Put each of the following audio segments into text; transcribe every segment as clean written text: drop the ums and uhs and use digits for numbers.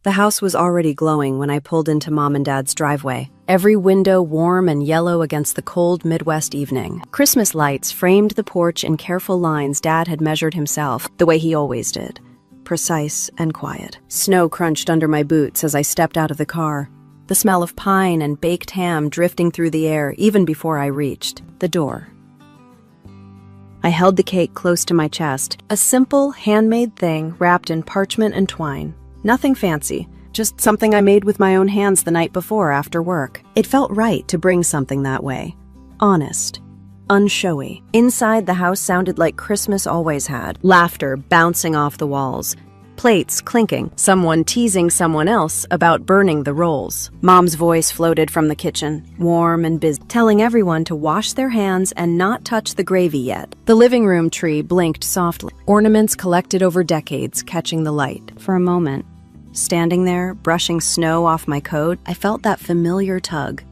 The house was already glowing when I pulled into Mom and Dad's driveway, every window warm and yellow against the cold Midwest evening. Christmas lights framed the porch in careful lines Dad had measured himself, the way he always did, precise and quiet. Snow crunched under my boots as I stepped out of the car, the smell of pine and baked ham drifting through the air even before I reached the door. I held the cake close to my chest, a simple, handmade thing wrapped in parchment and twine. Nothing fancy, just something I made with my own hands the night before after work. It felt right to bring something that way. Honest. Unshowy. Inside, the house sounded like Christmas always had. Laughter bouncing off the walls. Plates clinking. Someone teasing someone else about burning the rolls. Mom's voice floated from the kitchen, warm and busy, telling everyone to wash their hands and not touch the gravy yet. The living room tree blinked softly. Ornaments collected over decades, catching the light. For a moment, standing there, brushing snow off my coat, I felt that familiar tug.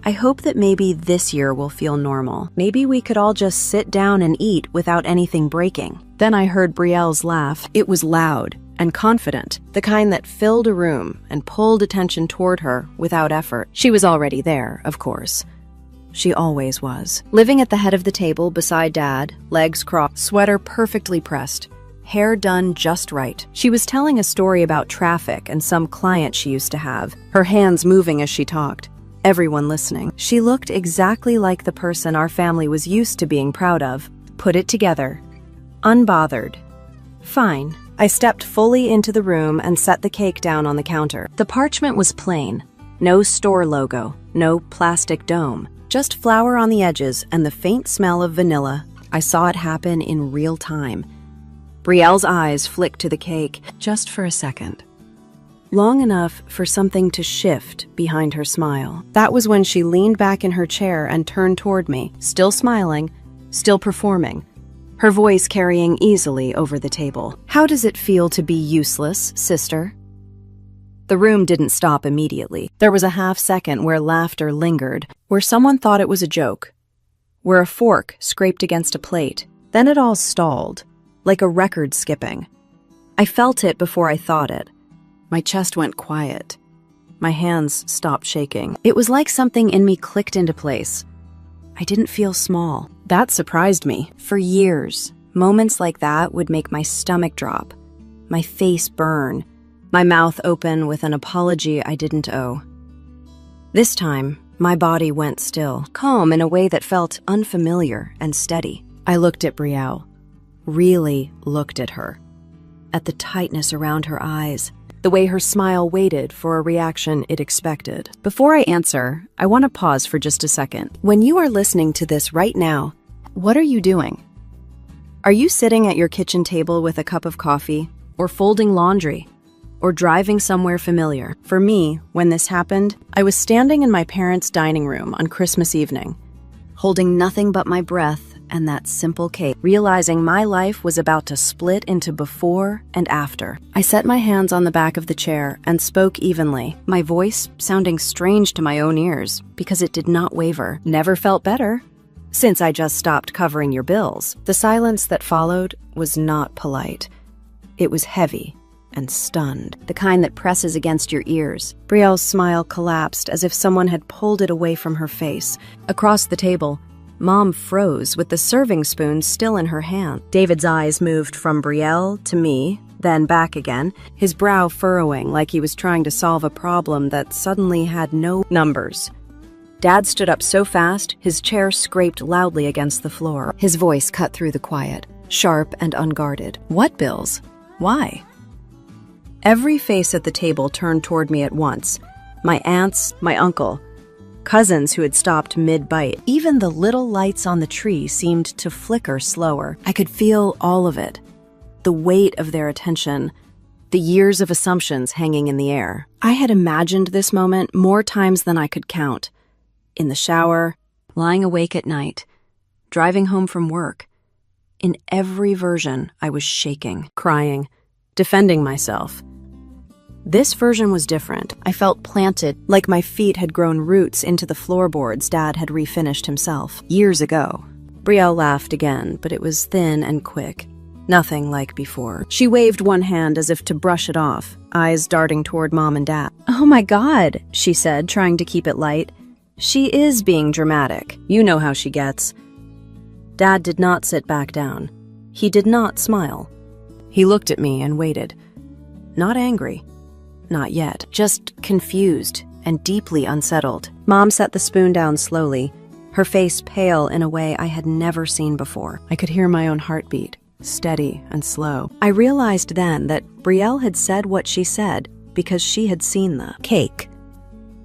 I hope that maybe this year will feel normal. Maybe we could all just sit down and eat without anything breaking. Then I heard Brielle's laugh. It was loud and confident, the kind that filled a room and pulled attention toward her without effort. She was already there, of course. She always was. Living at the head of the table beside Dad, legs crossed, sweater perfectly pressed, hair done just right. She was telling a story about traffic and some client she used to have, her hands moving as she talked, everyone listening. She looked exactly like the person our family was used to being proud of. Put it together. Unbothered. Fine. I stepped fully into the room and set the cake down on the counter. The parchment was plain. No store logo, no plastic dome, just flour on the edges and the faint smell of vanilla. I saw it happen in real time. Brielle's eyes flicked to the cake, just for a second. Long enough for something to shift behind her smile. That was when she leaned back in her chair and turned toward me, still smiling, still performing, her voice carrying easily over the table. How does it feel to be useless, sister? The room didn't stop immediately. There was a half second where laughter lingered, where someone thought it was a joke, where a fork scraped against a plate. Then it all stalled, like a record skipping. I felt it before I thought it. My chest went quiet. My hands stopped shaking. It was like something in me clicked into place. I didn't feel small. That surprised me. For years, moments like that would make my stomach drop, my face burn, my mouth open with an apology I didn't owe. This time, my body went still, calm in a way that felt unfamiliar and steady. I looked at Brielle, really looked at her, at the tightness around her eyes, the way her smile waited for a reaction it expected. Before I answer, I want to pause for just a second. When you are listening to this right now, what are you doing? Are you sitting at your kitchen table with a cup of coffee, or folding laundry, or driving somewhere familiar? For me, when this happened, I was standing in my parents' dining room on Christmas evening, holding nothing but my breath and that simple cake, realizing my life was about to split into before and after. I set my hands on the back of the chair and spoke evenly, my voice sounding strange to my own ears because it did not waver. Never felt better since I just stopped covering your bills. The silence that followed was not polite. It was heavy and stunned, the kind that presses against your ears. Brielle's smile collapsed as if someone had pulled it away from her face. Across the table, Mom froze with the serving spoon still in her hand. David's eyes moved from Brielle to me, then back again, his brow furrowing like he was trying to solve a problem that suddenly had no numbers. Dad stood up so fast, his chair scraped loudly against the floor. His voice cut through the quiet, sharp and unguarded. What bills? Why? Every face at the table turned toward me at once. My aunts, my uncle, cousins who had stopped mid-bite. Even the little lights on the tree seemed to flicker slower. I could feel all of it. The weight of their attention, the years of assumptions hanging in the air. I had imagined this moment more times than I could count. In the shower, lying awake at night, driving home from work. In every version, I was shaking, crying, defending myself. This version was different. I felt planted, like my feet had grown roots into the floorboards Dad had refinished himself years ago. Brielle laughed again, but it was thin and quick. Nothing like before. She waved one hand as if to brush it off, eyes darting toward Mom and Dad. "Oh my God," she said, trying to keep it light. "She is being dramatic. You know how she gets." Dad did not sit back down. He did not smile. He looked at me and waited. Not angry. Not yet. Just confused and deeply unsettled. Mom set the spoon down slowly, her face pale in a way I had never seen before. I could hear my own heartbeat, steady and slow. I realized then that Brielle had said what she said because she had seen the cake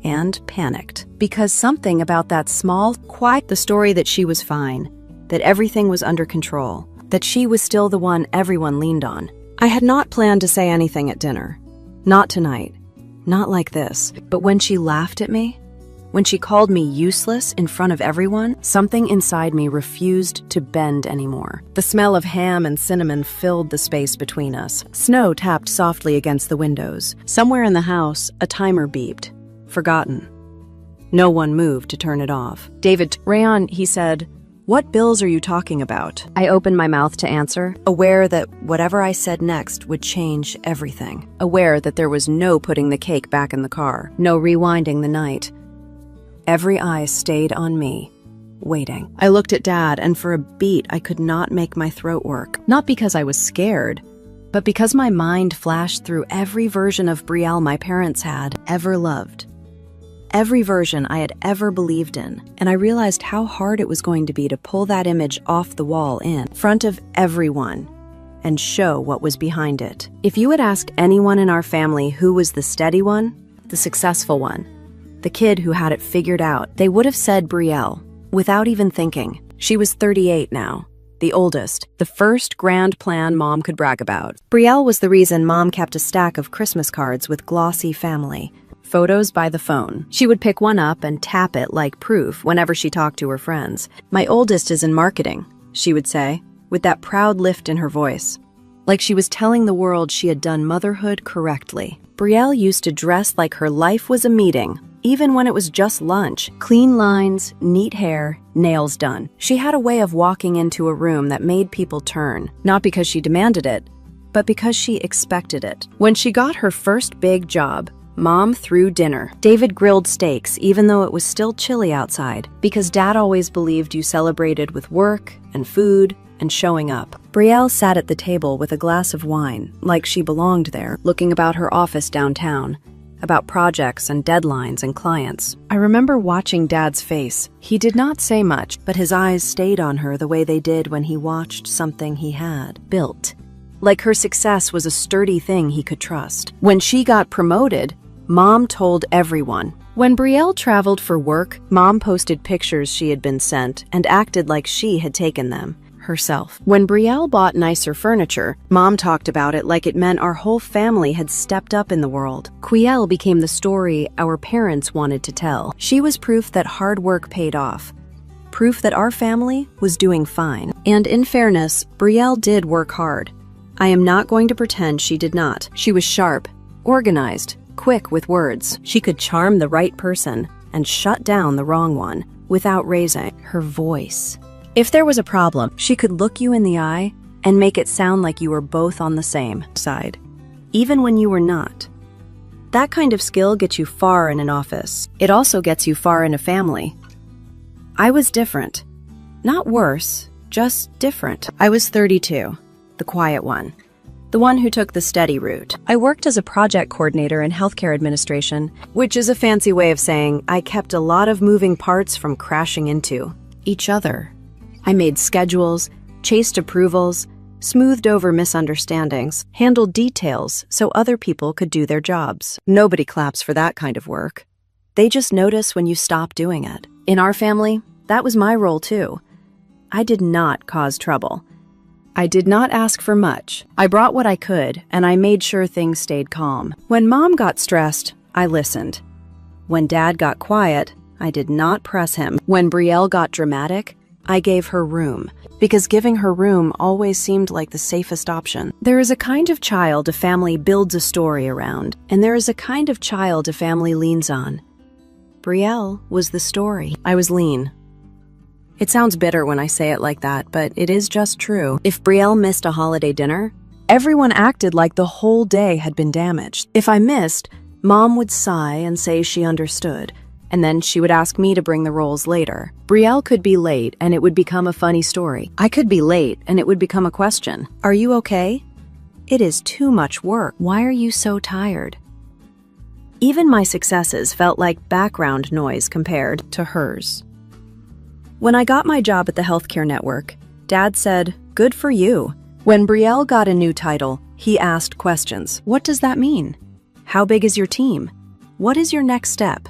and panicked. Because something about that small, quiet, the story that she was fine, that everything was under control, that she was still the one everyone leaned on. I had not planned to say anything at dinner. Not tonight. Not like this. But when she laughed at me, when she called me useless in front of everyone, something inside me refused to bend anymore. The smell of ham and cinnamon filled the space between us. Snow tapped softly against the windows. Somewhere in the house, a timer beeped. Forgotten. No one moved to turn it off. "David, Rayon," he said, "what bills are you talking about?" I opened my mouth to answer, aware that whatever I said next would change everything. Aware that there was no putting the cake back in the car, no rewinding the night. Every eye stayed on me, waiting. I looked at Dad, and for a beat I could not make my throat work. Not because I was scared, but because my mind flashed through every version of Brielle my parents had ever loved. Every version I had ever believed in, and I realized how hard it was going to be to pull that image off the wall in front of everyone and show what was behind it. If you had asked anyone in our family who was the steady one, the successful one, the kid who had it figured out, they would have said Brielle, without even thinking. She was 38 now, the oldest, the first grand plan Mom could brag about. Brielle was the reason Mom kept a stack of Christmas cards with glossy family photos by the phone. She would pick one up and tap it like proof whenever she talked to her friends. "My oldest is in marketing," she would say, with that proud lift in her voice, like she was telling the world she had done motherhood correctly. Brielle used to dress like her life was a meeting, even when it was just lunch. Clean lines, neat hair, nails done. She had a way of walking into a room that made people turn, not because she demanded it, but because she expected it. When she got her first big job, Mom threw dinner. David grilled steaks, even though it was still chilly outside, because Dad always believed you celebrated with work and food and showing up. Brielle sat at the table with a glass of wine, like she belonged there, looking about her office downtown, about projects and deadlines and clients. I remember watching Dad's face. He did not say much, but his eyes stayed on her the way they did when he watched something he had built. Like her success was a sturdy thing he could trust. When she got promoted, Mom told everyone. When Brielle traveled for work, Mom posted pictures she had been sent and acted like she had taken them herself. When Brielle bought nicer furniture, Mom talked about it like it meant our whole family had stepped up in the world. Quielle became the story our parents wanted to tell. She was proof that hard work paid off. Proof that our family was doing fine. And in fairness, Brielle did work hard. I am not going to pretend she did not. She was sharp, organized, quick with words. She could charm the right person and shut down the wrong one without raising her voice. If there was a problem, she could look you in the eye and make it sound like you were both on the same side, even when you were not. That kind of skill gets you far in an office. It also gets you far in a family. I was different. Not worse, just different. I was 32, the quiet one. The one who took the steady route. I worked as a project coordinator in healthcare administration, which is a fancy way of saying I kept a lot of moving parts from crashing into each other. I made schedules, chased approvals, smoothed over misunderstandings, handled details so other people could do their jobs. Nobody claps for that kind of work. They just notice when you stop doing it. In our family, that was my role too. I did not cause trouble. I did not ask for much. I brought what I could, and I made sure things stayed calm. When Mom got stressed, I listened. When Dad got quiet, I did not press him. When Brielle got dramatic, I gave her room, because giving her room always seemed like the safest option. There is a kind of child a family builds a story around, and there is a kind of child a family leans on. Brielle was the story. I was lean, It sounds bitter when I say it like that, but it is just true. If Brielle missed a holiday dinner, everyone acted like the whole day had been damaged. If I missed, Mom would sigh and say she understood, and then she would ask me to bring the rolls later. Brielle could be late and it would become a funny story. I could be late and it would become a question. Are you okay? It is too much work. Why are you so tired? Even my successes felt like background noise compared to hers. When I got my job at the healthcare network, Dad said, "Good for you." When Brielle got a new title, he asked questions. What does that mean? How big is your team? What is your next step?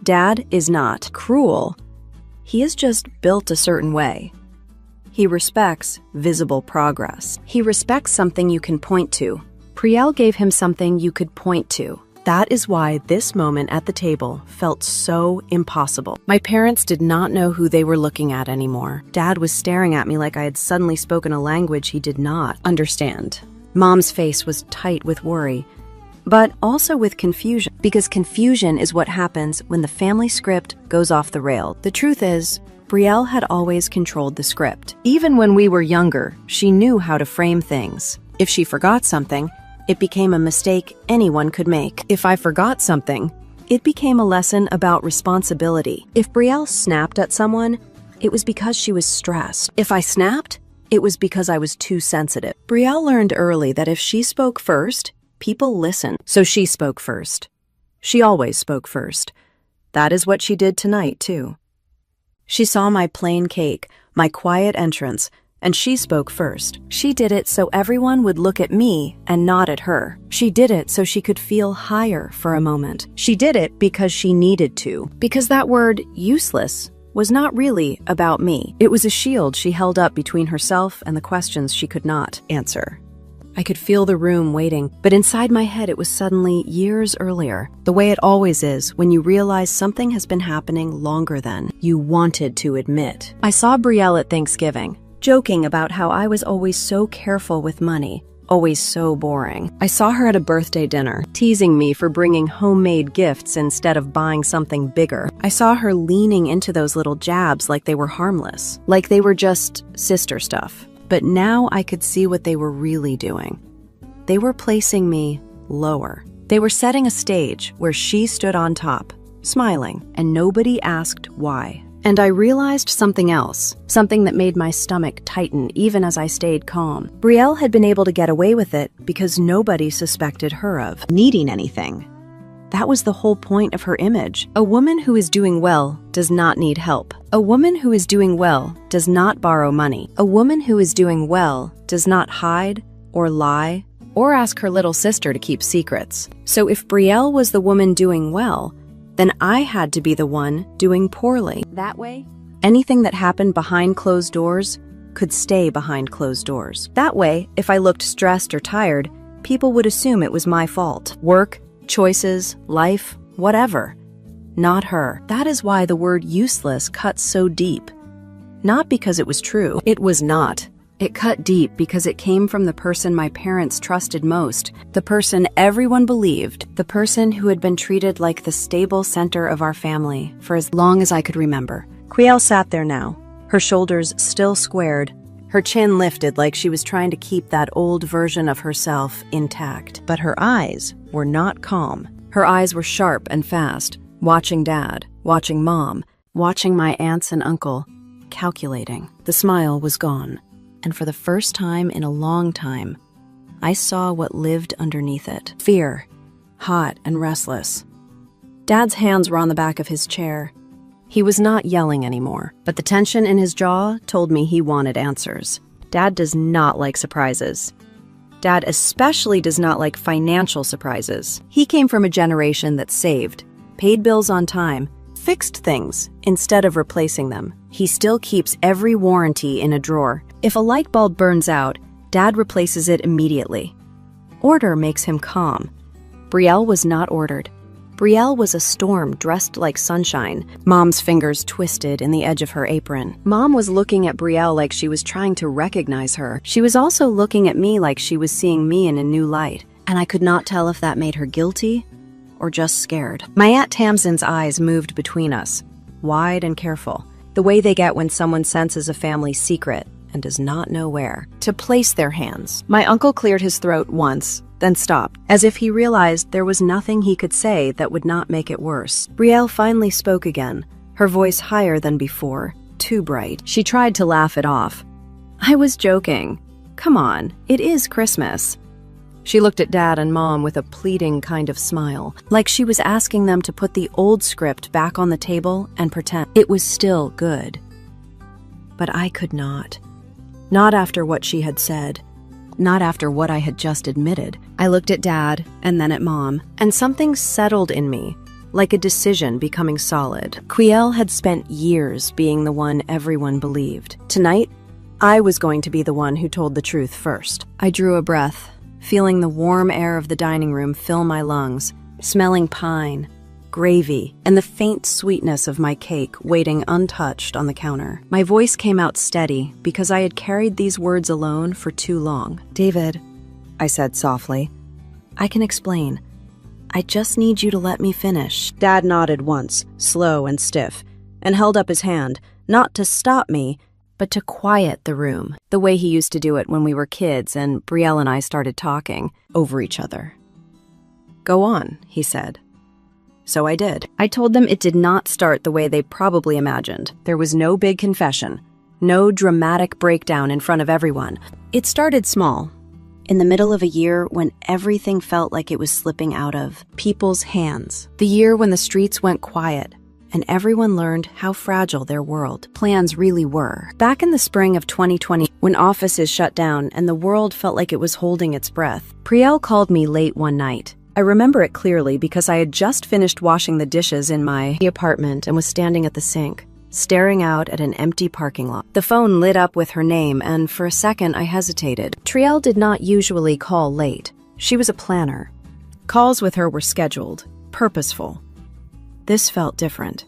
Dad is not cruel. He is just built a certain way. He respects visible progress. He respects something you can point to. Brielle gave him something you could point to. That is why this moment at the table felt so impossible. My parents did not know who they were looking at anymore. Dad was staring at me like I had suddenly spoken a language he did not understand. Mom's face was tight with worry, but also with confusion, because confusion is what happens when the family script goes off the rail. The truth is, Brielle had always controlled the script. Even when we were younger, she knew how to frame things. If she forgot something, it became a mistake anyone could make. If I forgot something, it became a lesson about responsibility. If Brielle snapped at someone, it was because she was stressed. If I snapped, it was because I was too sensitive. Brielle learned early that if she spoke first, people listened. So she spoke first. She always spoke first. That is what she did tonight, too. She saw my plain cake, my quiet entrance, and she spoke first. She did it so everyone would look at me and not at her. She did it so she could feel higher for a moment. She did it because she needed to. Because that word, useless, was not really about me. It was a shield she held up between herself and the questions she could not answer. I could feel the room waiting, but inside my head it was suddenly years earlier. The way it always is when you realize something has been happening longer than you wanted to admit. I saw Brielle at Thanksgiving, joking about how I was always so careful with money, always so boring. I saw her at a birthday dinner, teasing me for bringing homemade gifts instead of buying something bigger. I saw her leaning into those little jabs like they were harmless, like they were just sister stuff. But now I could see what they were really doing. They were placing me lower. They were setting a stage where she stood on top, smiling, and nobody asked why. And I realized something else, something that made my stomach tighten even as I stayed calm. Brielle had been able to get away with it because nobody suspected her of needing anything. That was the whole point of her image. A woman who is doing well does not need help. A woman who is doing well does not borrow money. A woman who is doing well does not hide or lie or ask her little sister to keep secrets. So if Brielle was the woman doing well, then I had to be the one doing poorly. That way, anything that happened behind closed doors could stay behind closed doors. That way, if I looked stressed or tired, people would assume it was my fault. Work, choices, life, whatever. Not her. That is why the word useless cut so deep. Not because it was true. It was not. It cut deep because it came from the person my parents trusted most, the person everyone believed, the person who had been treated like the stable center of our family for as long as I could remember. Brielle sat there now, her shoulders still squared, her chin lifted like she was trying to keep that old version of herself intact. But her eyes were not calm. Her eyes were sharp and fast, watching Dad, watching Mom, watching my aunts and uncle, calculating. The smile was gone. And for the first time in a long time, I saw what lived underneath it. Fear, hot and restless. Dad's hands were on the back of his chair. He was not yelling anymore, but the tension in his jaw told me he wanted answers. Dad does not like surprises. Dad especially does not like financial surprises. He came from a generation that saved, paid bills on time, fixed things instead of replacing them. He still keeps every warranty in a drawer. If a light bulb burns out, Dad replaces it immediately. Order makes him calm. Brielle was not ordered. Brielle was a storm dressed like sunshine. Mom's fingers twisted in the edge of her apron. Mom was looking at Brielle like she was trying to recognize her. She was also looking at me like she was seeing me in a new light, and I could not tell if that made her guilty or just scared. My Aunt Tamsin's eyes moved between us, wide and careful. the way they get when someone senses a family secret and does not know where to place their hands. My uncle cleared his throat once, then stopped, as if he realized there was nothing he could say that would not make it worse. Brielle finally spoke again, her voice higher than before, too bright. She tried to laugh it off. I was joking. Come on, it is Christmas. She looked at Dad and Mom with a pleading kind of smile, like she was asking them to put the old script back on the table and pretend it was still good. But I could not. Not after what she had said. Not after what I had just admitted. I looked at Dad and then at Mom, and something settled in me, like a decision becoming solid. Quiel had spent years being the one everyone believed. Tonight, I was going to be the one who told the truth first. I drew a breath, feeling the warm air of the dining room fill my lungs, smelling pine, gravy, and the faint sweetness of my cake waiting untouched on the counter. My voice came out steady because I had carried these words alone for too long. David, I said softly, I can explain. I just need you to let me finish. Dad nodded once, slow and stiff, and held up his hand, not to stop me, but to quiet the room, the way he used to do it when we were kids and Brielle and I started talking over each other. Go on, he said. So I did. I told them it did not start the way they probably imagined. There was no big confession, no dramatic breakdown in front of everyone. It started small, in the middle of a year when everything felt like it was slipping out of people's hands. The year when the streets went quiet, and everyone learned how fragile their world plans really were. Back in the spring of 2020, when offices shut down and the world felt like it was holding its breath, Priel called me late one night. I remember it clearly because I had just finished washing the dishes in my apartment and was standing at the sink, staring out at an empty parking lot. The phone lit up with her name, and for a second I hesitated. Triel did not usually call late. She was a planner. Calls with her were scheduled, purposeful. This felt different.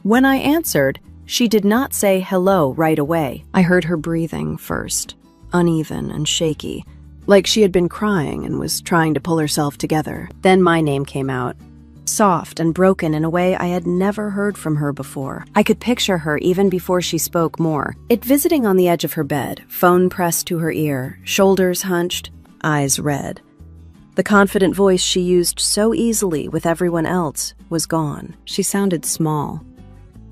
When I answered, she did not say hello right away. I heard her breathing first, uneven and shaky, like she had been crying and was trying to pull herself together. Then my name came out, soft and broken in a way I had never heard from her before. I could picture her even before she spoke more. It visiting on the edge of her bed, phone pressed to her ear, shoulders hunched, eyes red. The confident voice she used so easily with everyone else was gone. She sounded small.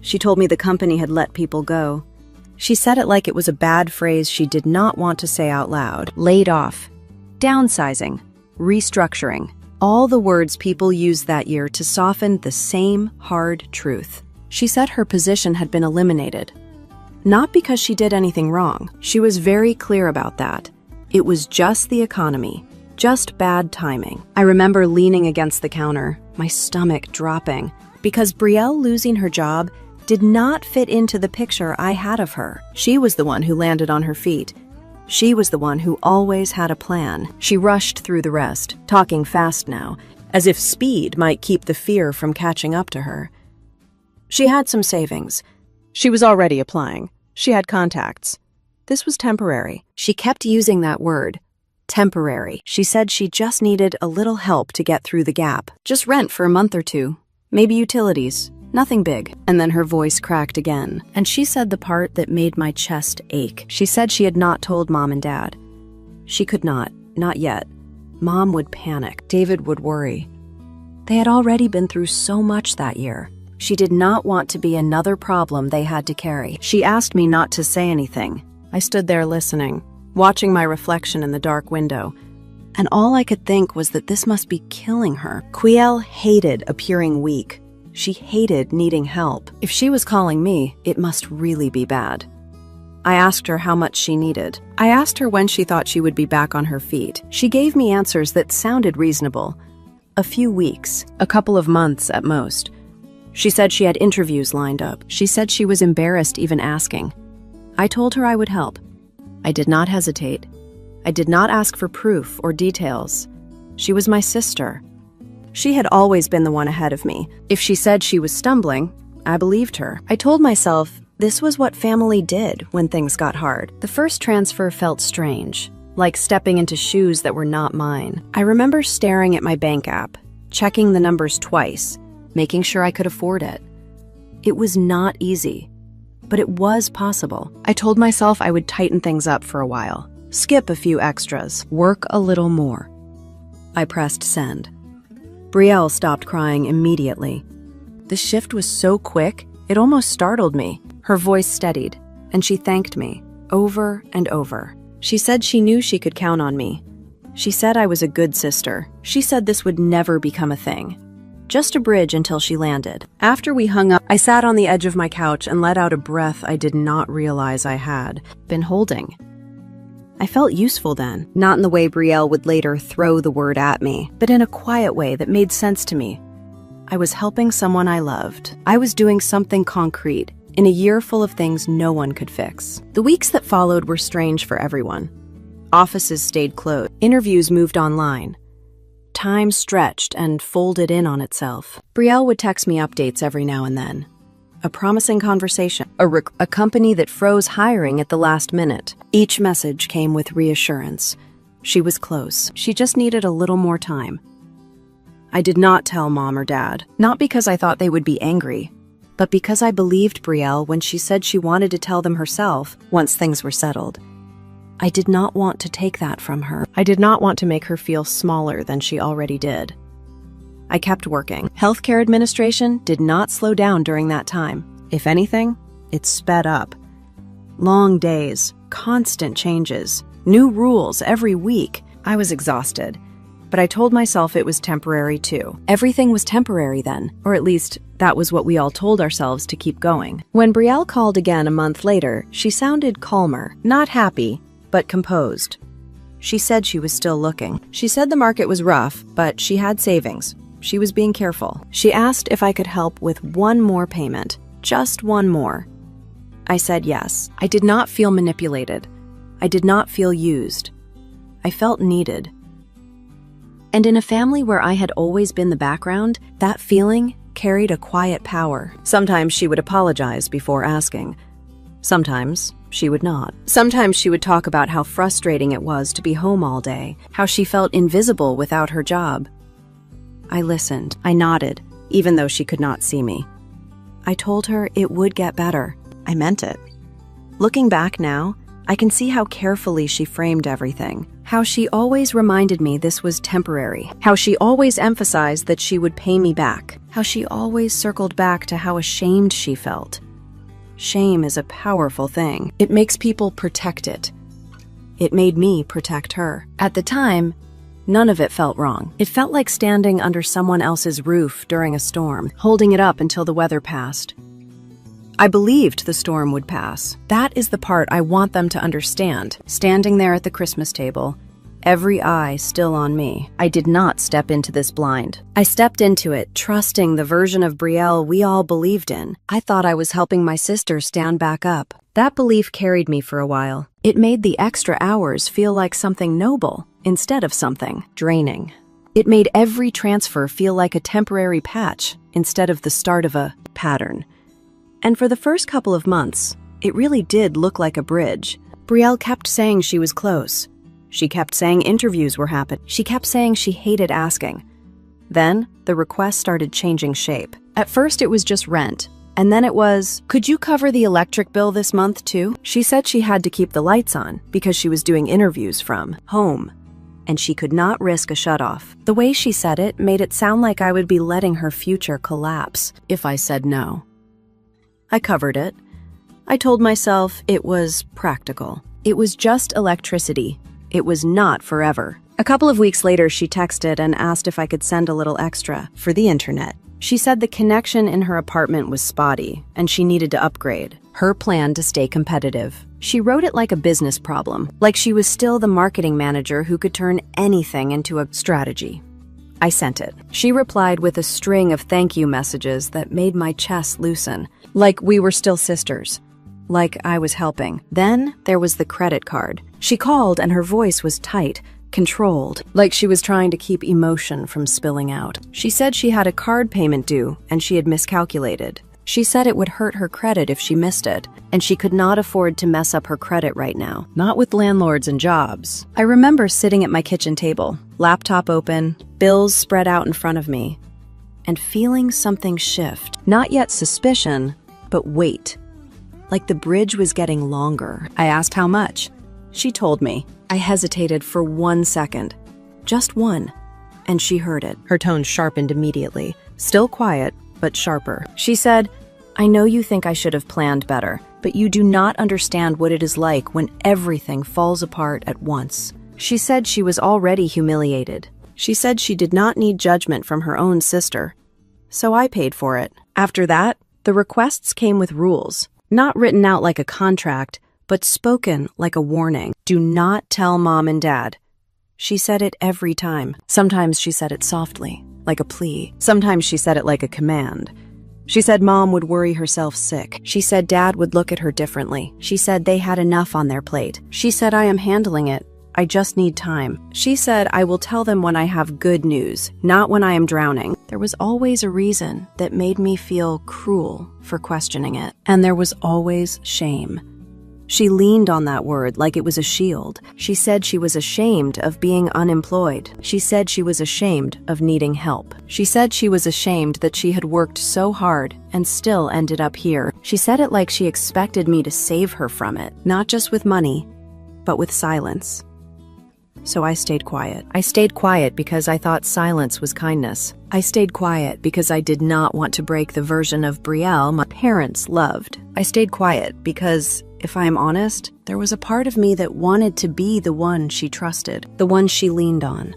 She told me the company had let people go. She said it like it was a bad phrase she did not want to say out loud. Laid off, downsizing, restructuring. All the words people used that year to soften the same hard truth. She said her position had been eliminated. Not because she did anything wrong. She was very clear about that. It was just the economy. Just bad timing. I remember leaning against the counter, my stomach dropping, because Brielle losing her job did not fit into the picture I had of her. She was the one who landed on her feet. She was the one who always had a plan. She rushed through the rest, talking fast now, as if speed might keep the fear from catching up to her. She had some savings. She was already applying. She had contacts. This was temporary. She kept using that word. Temporary. She said she just needed a little help to get through the gap. Just rent for a month or two. Maybe utilities. Nothing big. And then her voice cracked again. And she said the part that made my chest ache. She said she had not told Mom and Dad. She could not yet. Mom would panic. David would worry. They had already been through so much that year. She did not want to be another problem they had to carry. She asked me not to say anything. I stood there listening, watching my reflection in the dark window, and all I could think was that this must be killing her. Quiel hated appearing weak. She hated needing help. If she was calling me, it must really be bad. I asked her how much she needed. I asked her when she thought she would be back on her feet. She gave me answers that sounded reasonable. A few weeks, a couple of months at most. She said she had interviews lined up. She said she was embarrassed even asking. I told her I would help. I did not hesitate. I did not ask for proof or details. She was my sister. She had always been the one ahead of me. If she said she was stumbling, I believed her. I told myself this was what family did when things got hard. The first transfer felt strange, like stepping into shoes that were not mine. I remember staring at my bank app, checking the numbers twice, making sure I could afford it. It was not easy. but it was possible. I told myself I would tighten things up for a while, skip a few extras, work a little more. I pressed send. Brielle stopped crying immediately. The shift was so quick, it almost startled me. Her voice steadied, and she thanked me, over and over. She said she knew she could count on me. She said I was a good sister. She said this would never become a thing. Just a bridge until she landed. After we hung up, I sat on the edge of my couch and let out a breath I did not realize I had been holding. I felt useful then, not in the way Brielle would later throw the word at me, but in a quiet way that made sense to me. I was helping someone I loved. I was doing something concrete in a year full of things no one could fix. The weeks that followed were strange for everyone. Offices stayed closed. Interviews moved online. Time stretched and folded in on itself. Brielle would text me updates every now and then. A promising conversation. A company that froze hiring at the last minute. Each message came with reassurance. She was close. She just needed a little more time. I did not tell Mom or Dad, not because I thought they would be angry, but because I believed Brielle when she said she wanted to tell them herself once things were settled. I did not want to take that from her. I did not want to make her feel smaller than she already did. I kept working. Healthcare administration did not slow down during that time. If anything, it sped up. Long days, constant changes, new rules every week. I was exhausted, but I told myself it was temporary too. Everything was temporary then, or at least that was what we all told ourselves to keep going. When Brielle called again a month later, she sounded calmer, not happy, but composed. She said she was still looking. She said the market was rough, but she had savings. She was being careful. She asked if I could help with one more payment, just one more. I said yes. I did not feel manipulated. I did not feel used. I felt needed. And in a family where I had always been the background, that feeling carried a quiet power. Sometimes she would apologize before asking. Sometimes she would not. Sometimes she would talk about how frustrating it was to be home all day, how she felt invisible without her job. I listened. I nodded, even though she could not see me. I told her it would get better. I meant it. Looking back now, I can see how carefully she framed everything, how she always reminded me this was temporary, how she always emphasized that she would pay me back, how she always circled back to how ashamed she felt. Shame is a powerful thing. It makes people protect it. It made me protect her. At the time, none of it felt wrong. It felt like standing under someone else's roof during a storm, holding it up until the weather passed. I believed the storm would pass. That is the part I want them to understand. Standing there at the Christmas table, every eye still on me. I did not step into this blind. I stepped into it, trusting the version of Brielle we all believed in. I thought I was helping my sister stand back up. That belief carried me for a while. It made the extra hours feel like something noble instead of something draining. It made every transfer feel like a temporary patch instead of the start of a pattern. And for the first couple of months, it really did look like a bridge. Brielle kept saying she was close. She kept saying interviews were happening. She kept saying she hated asking. Then, the request started changing shape. At first, it was just rent. And then it was, could you cover the electric bill this month too? She said she had to keep the lights on because she was doing interviews from home. And she could not risk a shutoff. The way she said it made it sound like I would be letting her future collapse if I said no. I covered it. I told myself it was practical. It was just electricity. It was not forever. A couple of weeks later, she texted and asked if I could send a little extra for the internet. She said the connection in her apartment was spotty and she needed to upgrade. Her plan to stay competitive. She wrote it like a business problem, like she was still the marketing manager who could turn anything into a strategy. I sent it. She replied with a string of thank you messages that made my chest loosen, like we were still sisters. Like I was helping. Then there was the credit card. She called and her voice was tight, controlled, like she was trying to keep emotion from spilling out. She said she had a card payment due and she had miscalculated. She said it would hurt her credit if she missed it, and she could not afford to mess up her credit right now, not with landlords and jobs. I remember sitting at my kitchen table, laptop open, bills spread out in front of me, and feeling something shift. Not yet suspicion, but weight. like the bridge was getting longer. I asked how much. She told me. I hesitated for 1 second. Just one. And she heard it. Her tone sharpened immediately. Still quiet, but sharper. She said, "I know you think I should have planned better, but you do not understand what it is like when everything falls apart at once." She said she was already humiliated. She said she did not need judgment from her own sister. So I paid for it. After that, the requests came with rules. Not written out like a contract, but spoken like a warning. Do not tell Mom and Dad. She said it every time. Sometimes she said it softly, like a plea. Sometimes she said it like a command. She said Mom would worry herself sick. She said Dad would look at her differently. She said they had enough on their plate. She said I am handling it. I just need time. She said I will tell them when I have good news, not when I am drowning. There was always a reason that made me feel cruel for questioning it. And there was always shame. She leaned on that word like it was a shield. She said she was ashamed of being unemployed. She said she was ashamed of needing help. She said she was ashamed that she had worked so hard and still ended up here. She said it like she expected me to save her from it, not just with money, but with silence. So I stayed quiet. I stayed quiet because I thought silence was kindness. I stayed quiet because I did not want to break the version of Brielle my parents loved. I stayed quiet because, if I am honest, there was a part of me that wanted to be the one she trusted, the one she leaned on,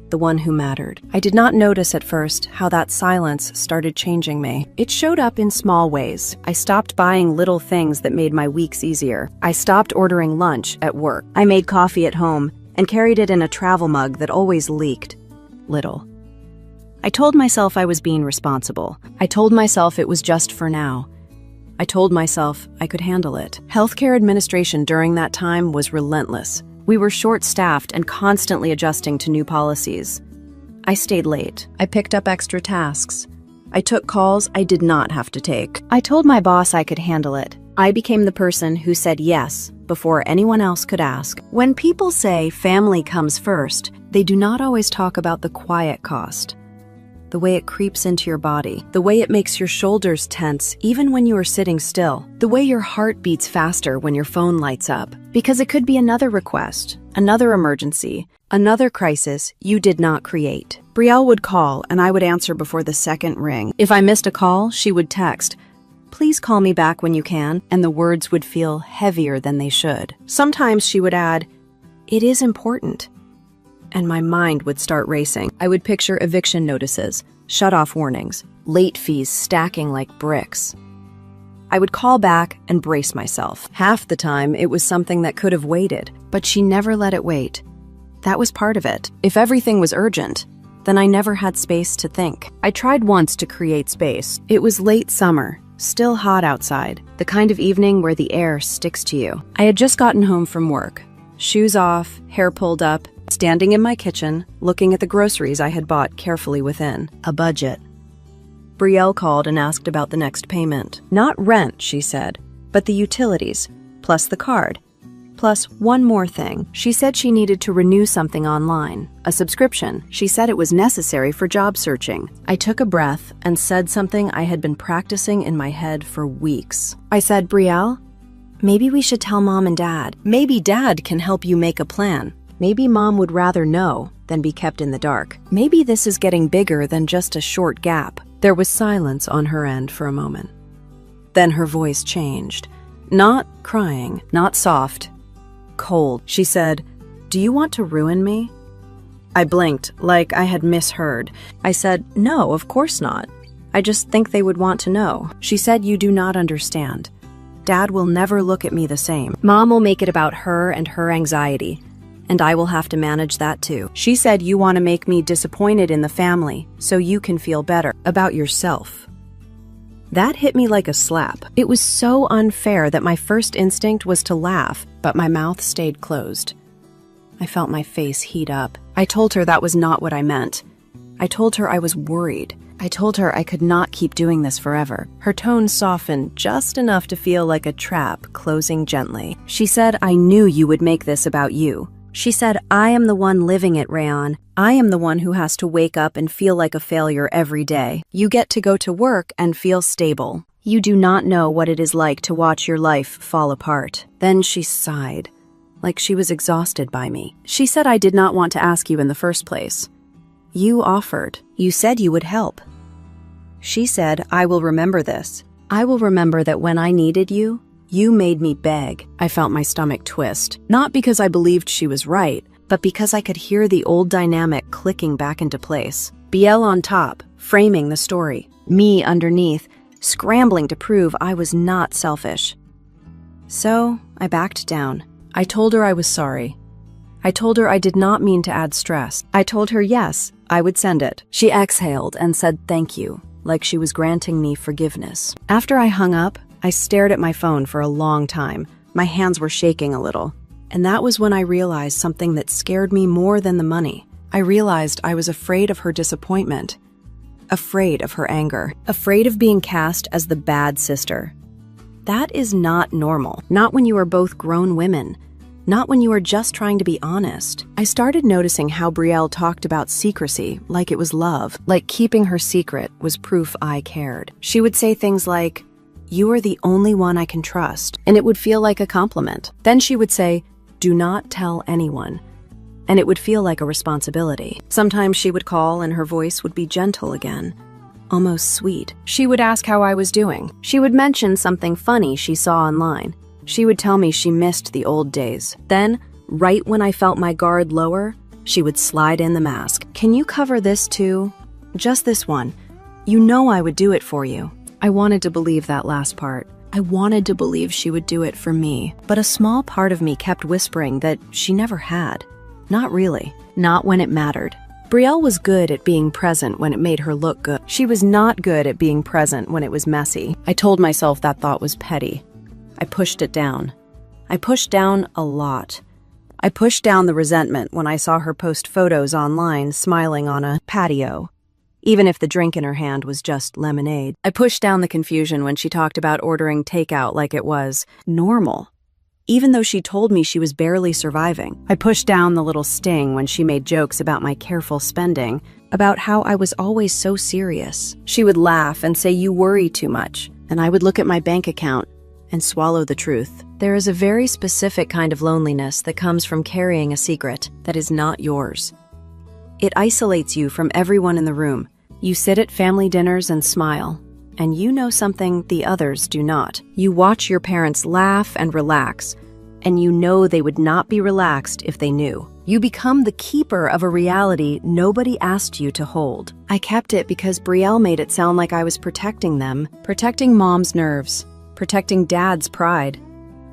the one who mattered. I did not notice at first how that silence started changing me. It showed up in small ways. I stopped buying little things that made my weeks easier. I stopped ordering lunch at work. I made coffee at home and carried it in a travel mug that always leaked. Little. I told myself I was being responsible. I told myself it was just for now. I told myself I could handle it. Healthcare administration during that time was relentless. We were short-staffed and constantly adjusting to new policies. I stayed late. I picked up extra tasks. I took calls I did not have to take. I told my boss I could handle it. I became the person who said yes before anyone else could ask. When people say family comes first, they do not always talk about the quiet cost. The way it creeps into your body, the way it makes your shoulders tense even when you are sitting still, the way your heart beats faster when your phone lights up. Because it could be another request, another emergency, another crisis you did not create. Brielle would call and I would answer before the second ring. If I missed a call, she would text, "Please call me back when you can," and the words would feel heavier than they should. Sometimes she would add, "It is important." And my mind would start racing. I would picture eviction notices, shut-off warnings, late fees stacking like bricks. I would call back and brace myself. Half the time, it was something that could have waited, but she never let it wait. That was part of it. If everything was urgent, then I never had space to think. I tried once to create space. It was late summer, still hot outside, the kind of evening where the air sticks to you. I had just gotten home from work, shoes off, hair pulled up, standing in my kitchen, looking at the groceries I had bought carefully within a budget. Brielle called and asked about the next payment. Not rent, she said, but the utilities, plus the card, plus one more thing. She said she needed to renew something online, a subscription. She said it was necessary for job searching. I took a breath and said something I had been practicing in my head for weeks. I said, "Brielle, maybe we should tell Mom and Dad. Maybe Dad can help you make a plan. Maybe Mom would rather know than be kept in the dark. Maybe this is getting bigger than just a short gap." There was silence on her end for a moment. Then her voice changed. Not crying, not soft, cold. She said, "Do you want to ruin me?" I blinked, like I had misheard. I said, "No, of course not. I just think they would want to know." She said, "You do not understand. Dad will never look at me the same. Mom will make it about her and her anxiety, and I will have to manage that too. She said you want to make me disappointed in the family so you can feel better about yourself." That hit me like a slap. It was so unfair that my first instinct was to laugh, but my mouth stayed closed. I felt my face heat up. I told her that was not what I meant. I told her I was worried. I told her I could not keep doing this forever. Her tone softened just enough to feel like a trap closing gently. She said, "I knew you would make this about you. She said, "I am the one living it, Rayon. I am the one who has to wake up and feel like a failure every day. You get to go to work and feel stable. You do not know what it is like to watch your life fall apart." Then she sighed, like she was exhausted by me. She said, "I did not want to ask you in the first place. You offered. You said you would help." She said, "I will remember this. I will remember that when I needed you, you made me beg." I felt my stomach twist, not because I believed she was right, but because I could hear the old dynamic clicking back into place. Biel on top, framing the story. Me underneath, scrambling to prove I was not selfish. So I backed down. I told her I was sorry. I told her I did not mean to add stress. I told her yes, I would send it. She exhaled and said thank you, like she was granting me forgiveness. After I hung up, I stared at my phone for a long time. My hands were shaking a little. And that was when I realized something that scared me more than the money. I realized I was afraid of her disappointment, afraid of her anger, afraid of being cast as the bad sister. That is not normal. Not when you are both grown women. Not when you are just trying to be honest. I started noticing how Brielle talked about secrecy like it was love, like keeping her secret was proof I cared. She would say things like, "You are the only one I can trust," and it would feel like a compliment. Then she would say, "Do not tell anyone," and it would feel like a responsibility. Sometimes she would call and her voice would be gentle again, almost sweet. She would ask how I was doing. She would mention something funny she saw online. She would tell me she missed the old days. Then, right when I felt my guard lower, she would slide in the mask. "Can you cover this too? Just this one. You know I would do it for you." I wanted to believe that last part. I wanted to believe she would do it for me. But a small part of me kept whispering that she never had. Not really. Not when it mattered. Brielle was good at being present when it made her look good. She was not good at being present when it was messy. I told myself that thought was petty. I pushed it down. I pushed down a lot. I pushed down the resentment when I saw her post photos online smiling on a patio, even if the drink in her hand was just lemonade. I pushed down the confusion when she talked about ordering takeout like it was normal, even though she told me she was barely surviving. I pushed down the little sting when she made jokes about my careful spending, about how I was always so serious. She would laugh and say, "You worry too much," and I would look at my bank account and swallow the truth. There is a very specific kind of loneliness that comes from carrying a secret that is not yours. It isolates you from everyone in the room. You sit at family dinners and smile, and you know something the others do not. You watch your parents laugh and relax, and you know they would not be relaxed if they knew. You become the keeper of a reality nobody asked you to hold. I kept it because Brielle made it sound like I was protecting them, protecting Mom's nerves, protecting Dad's pride,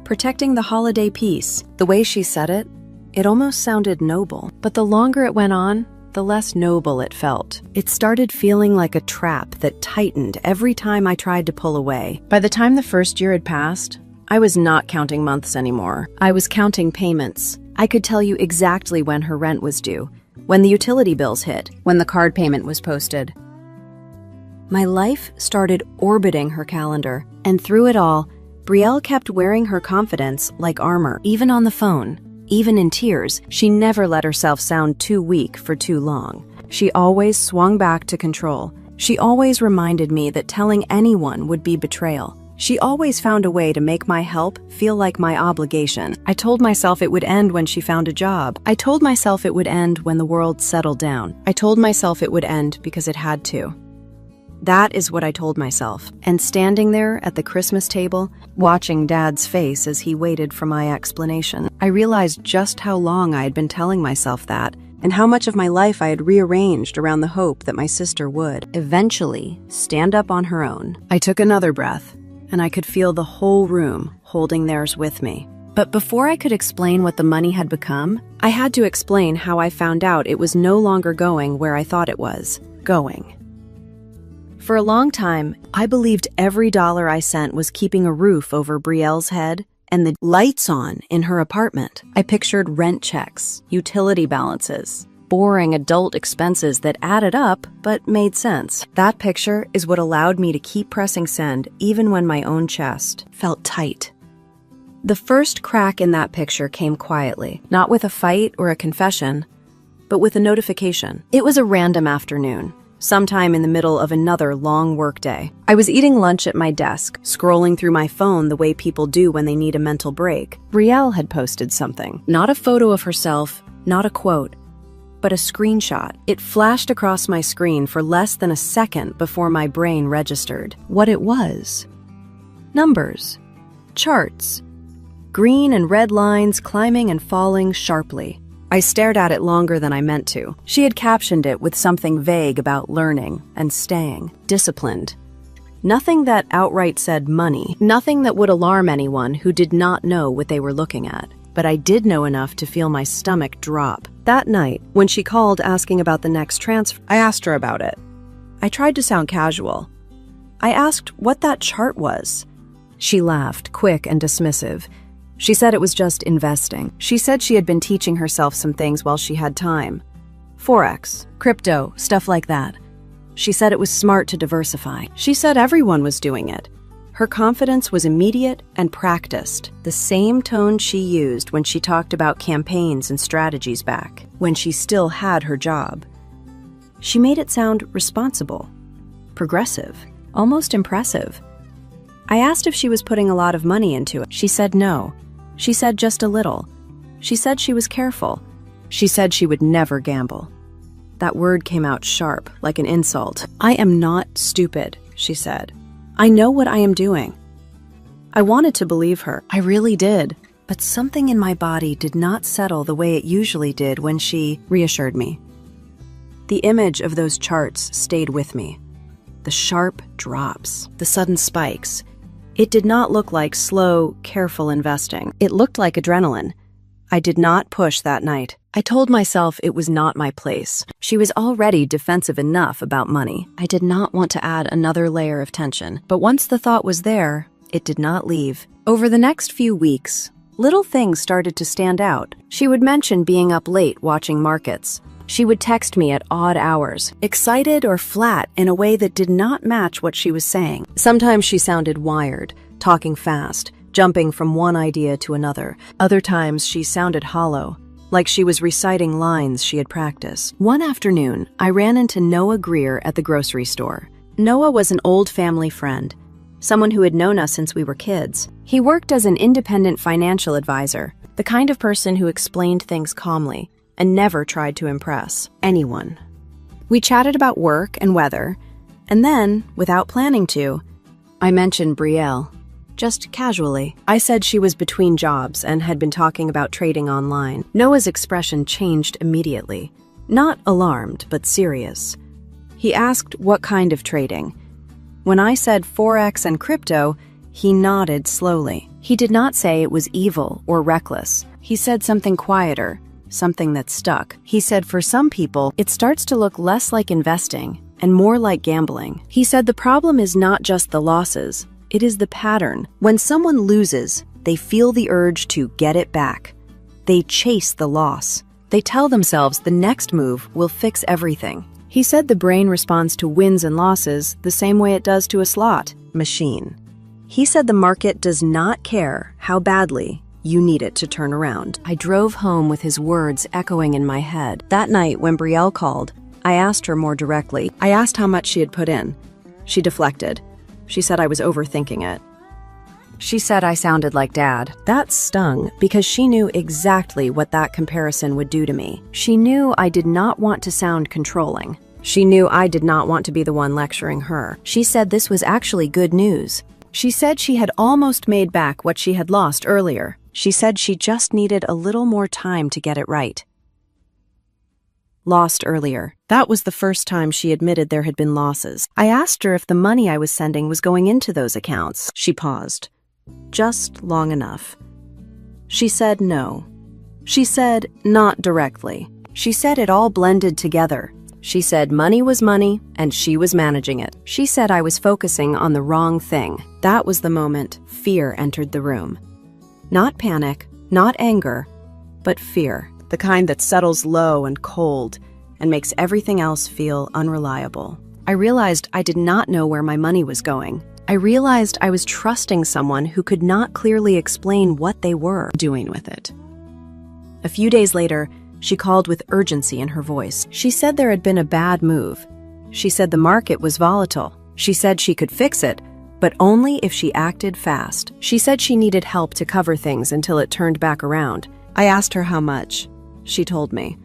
protecting the holiday peace. The way she said it, it almost sounded noble. But the longer it went on, the less noble it felt. It started feeling like a trap that tightened every time I tried to pull away. By the time the first year had passed, I was not counting months anymore. I was counting payments. I could tell you exactly when her rent was due, when the utility bills hit, when the card payment was posted. My life started orbiting her calendar, and through it all, Brielle kept wearing her confidence like armor, even on the phone. Even in tears, she never let herself sound too weak for too long. She always swung back to control. She always reminded me that telling anyone would be betrayal. She always found a way to make my help feel like my obligation. I told myself it would end when she found a job. I told myself it would end when the world settled down. I told myself it would end because it had to. That is what I told myself. And standing there at the Christmas table, watching Dad's face as he waited for my explanation, I realized just how long I had been telling myself that, and how much of my life I had rearranged around the hope that my sister would eventually stand up on her own. I took another breath, and I could feel the whole room holding theirs with me. But before I could explain what the money had become, I had to explain how I found out it was no longer going where I thought it was going. For a long time, I believed every dollar I sent was keeping a roof over Brielle's head and the lights on in her apartment. I pictured rent checks, utility balances, boring adult expenses that added up but made sense. That picture is what allowed me to keep pressing send even when my own chest felt tight. The first crack in that picture came quietly, not with a fight or a confession, but with a notification. It was a random afternoon, sometime in the middle of another long workday. I was eating lunch at my desk, scrolling through my phone the way people do when they need a mental break. Brielle had posted something. Not a photo of herself, not a quote, but a screenshot. It flashed across my screen for less than a second before my brain registered what it was. Numbers. Charts. Green and red lines climbing and falling sharply. I stared at it longer than I meant to. She had captioned it with something vague about learning and staying, disciplined. Nothing that outright said money, nothing that would alarm anyone who did not know what they were looking at. But I did know enough to feel my stomach drop. That night, when she called asking about the next transfer, I asked her about it. I tried to sound casual. I asked what that chart was. She laughed, quick and dismissive. She said it was just investing. She said she had been teaching herself some things while she had time. Forex, crypto, stuff like that. She said it was smart to diversify. She said everyone was doing it. Her confidence was immediate and practiced, the same tone she used when she talked about campaigns and strategies back, when she still had her job. She made it sound responsible, progressive, almost impressive. I asked if she was putting a lot of money into it. She said no. She said just a little. She said she was careful. She said she would never gamble. That word came out sharp, like an insult. I am not stupid, she said. I know what I am doing. I wanted to believe her. I really did. But something in my body did not settle the way it usually did when she reassured me. The image of those charts stayed with me. The sharp drops, the sudden spikes. It did not look like slow, careful investing. It looked like adrenaline. I did not push that night. I told myself it was not my place. She was already defensive enough about money. I did not want to add another layer of tension. But once the thought was there, it did not leave. Over the next few weeks, little things started to stand out. She would mention being up late watching markets. She would text me at odd hours, excited or flat in a way that did not match what she was saying. Sometimes she sounded wired, talking fast, jumping from one idea to another. Other times she sounded hollow, like she was reciting lines she had practiced. One afternoon, I ran into Noah Greer at the grocery store. Noah was an old family friend, someone who had known us since we were kids. He worked as an independent financial advisor, the kind of person who explained things calmly and never tried to impress anyone. We chatted about work and weather, and then, without planning to, I mentioned Brielle, just casually. I said she was between jobs and had been talking about trading online. Noah's expression changed immediately. Not alarmed, but serious. He asked what kind of trading. When I said Forex and crypto, he nodded slowly. He did not say it was evil or reckless. He said something quieter, something that stuck. He said for some people, it starts to look less like investing and more like gambling. He said the problem is not just the losses, it is the pattern. When someone loses, they feel the urge to get it back. They chase the loss. They tell themselves the next move will fix everything. He said the brain responds to wins and losses the same way it does to a slot machine. He said the market does not care how badly you need it to turn around. I drove home with his words echoing in my head. That night, when Brielle called, I asked her more directly. I asked how much she had put in. She deflected. She said I was overthinking it. She said I sounded like Dad. That stung because she knew exactly what that comparison would do to me. She knew I did not want to sound controlling. She knew I did not want to be the one lecturing her. She said this was actually good news. She said she had almost made back what she had lost earlier. She said she just needed a little more time to get it right. Lost earlier. That was the first time she admitted there had been losses. I asked her if the money I was sending was going into those accounts. She paused. Just long enough. She said no. She said not directly. She said it all blended together. She said money was money and she was managing it. She said I was focusing on the wrong thing. That was the moment fear entered the room. Not panic, not anger, but fear. The kind that settles low and cold and makes everything else feel unreliable. I realized I did not know where my money was going. I realized I was trusting someone who could not clearly explain what they were doing with it. A few days later, she called with urgency in her voice. She said there had been a bad move. She said the market was volatile. She said she could fix it, but only if she acted fast. She said she needed help to cover things until it turned back around. I asked her how much. She told me.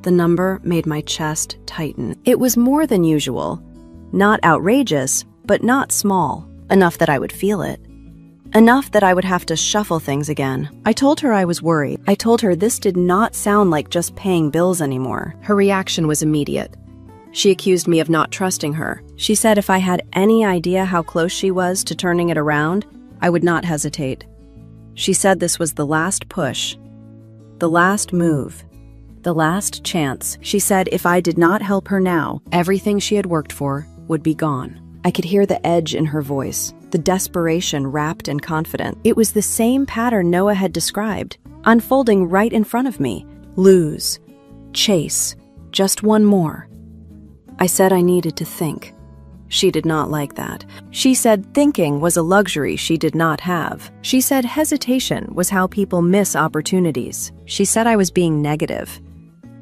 The number made my chest tighten. It was more than usual. Not outrageous, but not small. Enough that I would feel it. Enough that I would have to shuffle things again. I told her I was worried. I told her this did not sound like just paying bills anymore. Her reaction was immediate. She accused me of not trusting her. She said if I had any idea how close she was to turning it around, I would not hesitate. She said this was the last push, the last move, the last chance. She said if I did not help her now, everything she had worked for would be gone. I could hear the edge in her voice, the desperation wrapped and confident. It was the same pattern Noah had described, unfolding right in front of me. Lose, chase, just one more. I said I needed to think. She did not like that. She said thinking was a luxury she did not have. She said hesitation was how people miss opportunities. She said I was being negative.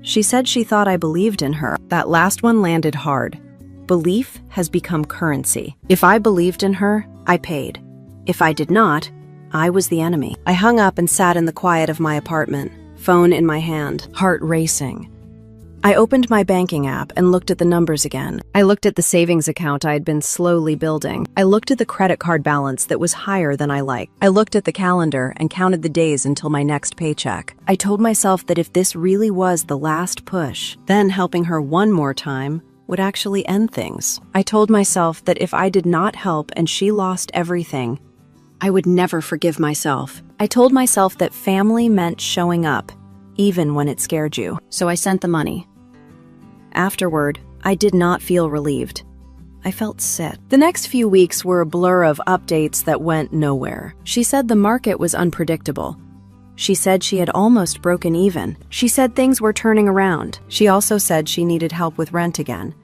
She said she thought I believed in her. That last one landed hard. Belief has become currency. If I believed in her, I paid. If I did not, I was the enemy. I hung up and sat in the quiet of my apartment, phone in my hand, heart racing. I opened my banking app and looked at the numbers again. I looked at the savings account I had been slowly building. I looked at the credit card balance that was higher than I liked. I looked at the calendar and counted the days until my next paycheck. I told myself that if this really was the last push, then helping her one more time would actually end things. I told myself that if I did not help and she lost everything, I would never forgive myself. I told myself that family meant showing up, even when it scared you. So I sent the money. Afterward, I did not feel relieved. I felt sick. The next few weeks were a blur of updates that went nowhere. She said the market was unpredictable. She said she had almost broken even. She said things were turning around. She also said she needed help with rent again.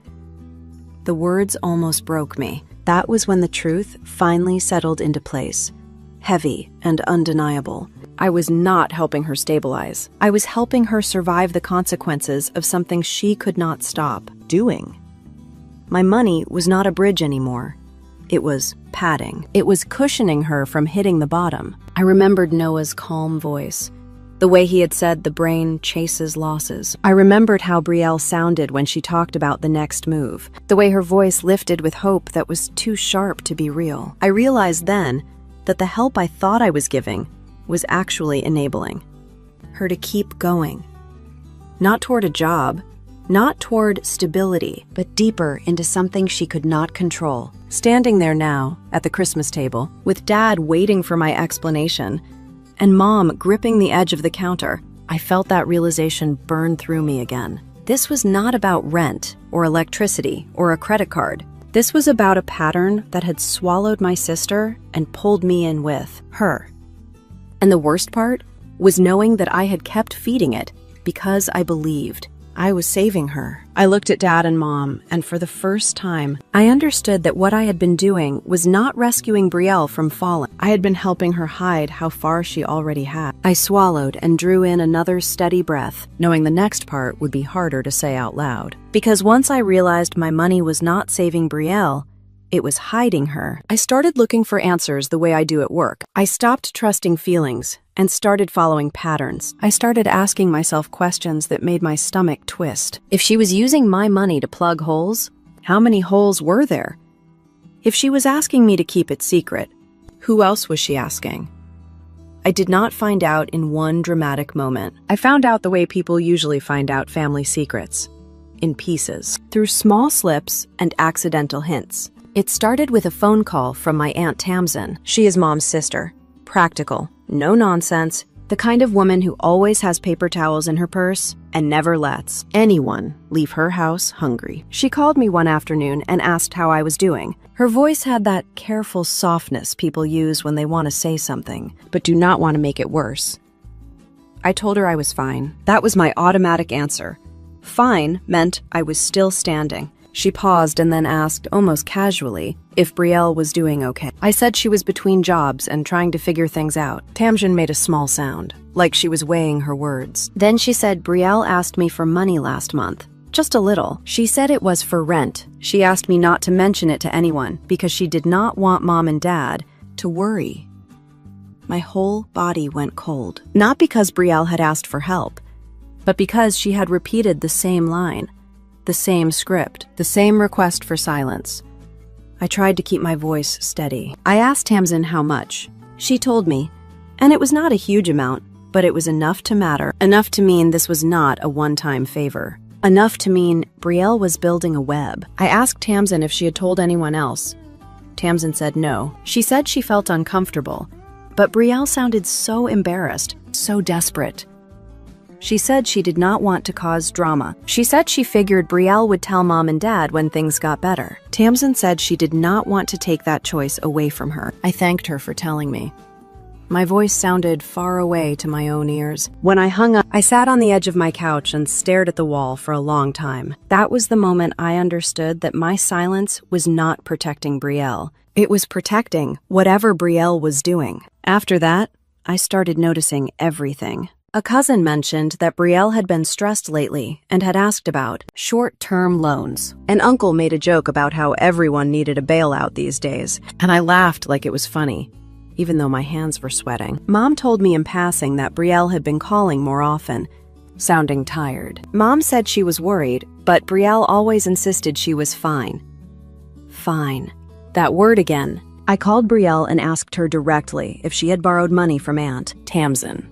The words almost broke me. That was when the truth finally settled into place. Heavy and undeniable. I was not helping her stabilize. I was helping her survive the consequences of something she could not stop doing. My money was not a bridge anymore. It was padding. It was cushioning her from hitting the bottom. I remembered Noah's calm voice, the way he had said the brain chases losses. I remembered how Brielle sounded when she talked about the next move, the way her voice lifted with hope that was too sharp to be real. I realized then that the help I thought I was giving was actually enabling her to keep going. Not toward a job, not toward stability, but deeper into something she could not control. Standing there now, at the Christmas table, with Dad waiting for my explanation, and Mom gripping the edge of the counter, I felt that realization burn through me again. This was not about rent, or electricity, or a credit card. This was about a pattern that had swallowed my sister and pulled me in with her. And the worst part was knowing that I had kept feeding it because I believed I was saving her. I looked at Dad and Mom, and for the first time, I understood that what I had been doing was not rescuing Brielle from falling. I had been helping her hide how far she already had. I swallowed and drew in another steady breath, knowing the next part would be harder to say out loud. Because once I realized my money was not saving Brielle, it was hiding her. I started looking for answers the way I do at work. I stopped trusting feelings and started following patterns. I started asking myself questions that made my stomach twist. If she was using my money to plug holes, how many holes were there? If she was asking me to keep it secret, who else was she asking? I did not find out in one dramatic moment. I found out the way people usually find out family secrets. In pieces, through small slips and accidental hints. It started with a phone call from my Aunt Tamsin. She is Mom's sister. Practical, no nonsense, the kind of woman who always has paper towels in her purse and never lets anyone leave her house hungry. She called me one afternoon and asked how I was doing. Her voice had that careful softness people use when they want to say something, but do not want to make it worse. I told her I was fine. That was my automatic answer. Fine meant I was still standing. She paused and then asked, almost casually, if Brielle was doing okay. I said she was between jobs and trying to figure things out. Tamsin made a small sound, like she was weighing her words. Then she said Brielle asked me for money last month. Just a little. She said it was for rent. She asked me not to mention it to anyone because she did not want Mom and Dad to worry. My whole body went cold. Not because Brielle had asked for help, but because she had repeated the same line, the same script, the same request for silence. I tried to keep my voice steady. I asked Tamsin how much. She told me, and it was not a huge amount, but it was enough to matter, enough to mean this was not a one-time favor. Enough to mean Brielle was building a web. I asked Tamsin if she had told anyone else. Tamsin said no. She said she felt uncomfortable, but Brielle sounded so embarrassed, so desperate. She said she did not want to cause drama. She said she figured Brielle would tell Mom and Dad when things got better. Tamsin said she did not want to take that choice away from her. I thanked her for telling me. My voice sounded far away to my own ears. When I hung up, I sat on the edge of my couch and stared at the wall for a long time. That was the moment I understood that my silence was not protecting Brielle. It was protecting whatever Brielle was doing. After that, I started noticing everything. A cousin mentioned that Brielle had been stressed lately and had asked about short-term loans. An uncle made a joke about how everyone needed a bailout these days, and I laughed like it was funny, even though my hands were sweating. Mom told me in passing that Brielle had been calling more often, sounding tired. Mom said she was worried, but Brielle always insisted she was fine. Fine. That word again. I called Brielle and asked her directly if she had borrowed money from Aunt Tamsin.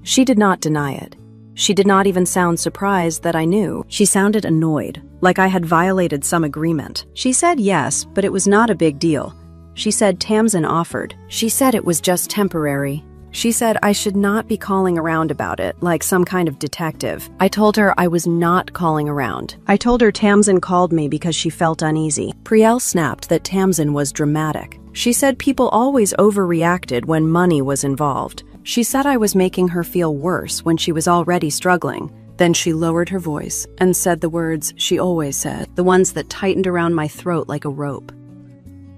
She did not deny it. She did not even sound surprised that I knew. She sounded annoyed, like I had violated some agreement. She said yes, but it was not a big deal. She said Tamsin offered. She said it was just temporary. She said I should not be calling around about it, like some kind of detective. I told her I was not calling around. I told her Tamsin called me because she felt uneasy. Brielle snapped that Tamsin was dramatic. She said people always overreacted when money was involved. She said I was making her feel worse when she was already struggling. Then she lowered her voice and said the words she always said, the ones that tightened around my throat like a rope.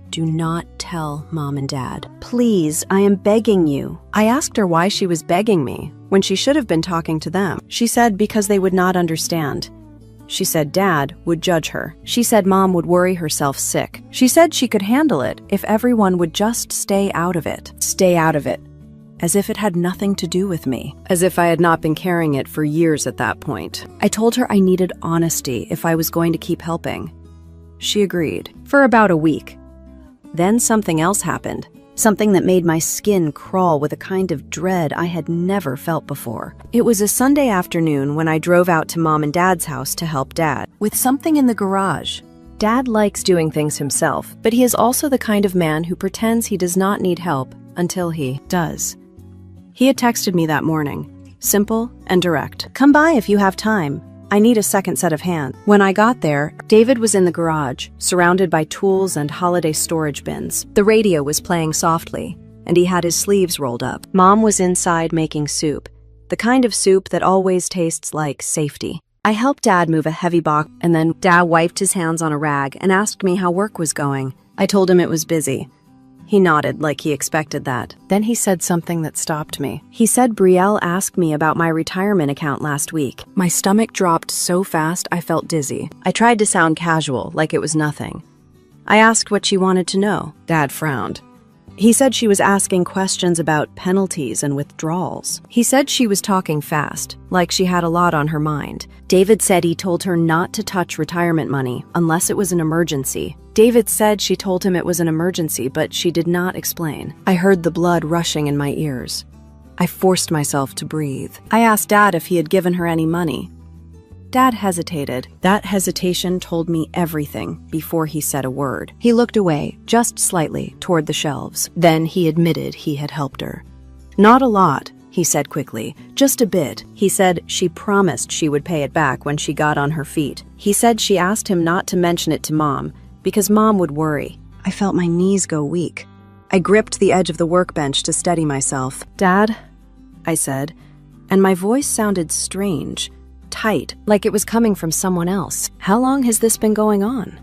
Do not tell Mom and Dad. Please, I am begging you. I asked her why she was begging me when she should have been talking to them. She said because they would not understand. She said Dad would judge her. She said Mom would worry herself sick. She said she could handle it if everyone would just stay out of it. Stay out of it. As if it had nothing to do with me. As if I had not been carrying it for years at that point. I told her I needed honesty if I was going to keep helping. She agreed. For about a week. Then something else happened. Something that made my skin crawl with a kind of dread I had never felt before. It was a Sunday afternoon when I drove out to Mom and Dad's house to help Dad with something in the garage. Dad likes doing things himself, but he is also the kind of man who pretends he does not need help until he does. He had texted me that morning, simple and direct. Come by if you have time. I need a second set of hands. When I got there, David was in the garage, surrounded by tools and holiday storage bins. The radio was playing softly, and he had his sleeves rolled up. Mom was inside making soup, the kind of soup that always tastes like safety. I helped Dad move a heavy box, and then Dad wiped his hands on a rag and asked me how work was going. I told him it was busy. He nodded like he expected that. Then he said something that stopped me. He said Brielle asked me about my retirement account last week. My stomach dropped so fast I felt dizzy. I tried to sound casual, like it was nothing. I asked what she wanted to know. Dad frowned. He said she was asking questions about penalties and withdrawals. He said she was talking fast, like she had a lot on her mind. David said he told her not to touch retirement money unless it was an emergency. David said she told him it was an emergency, but she did not explain. I heard the blood rushing in my ears. I forced myself to breathe. I asked Dad if he had given her any money. Dad hesitated. That hesitation told me everything before he said a word. He looked away, just slightly, toward the shelves. Then he admitted he had helped her. Not a lot, he said quickly, just a bit. He said she promised she would pay it back when she got on her feet. He said she asked him not to mention it to Mom, because Mom would worry. I felt my knees go weak. I gripped the edge of the workbench to steady myself. Dad, I said, and my voice sounded strange, tight, like it was coming from someone else. How long has this been going on?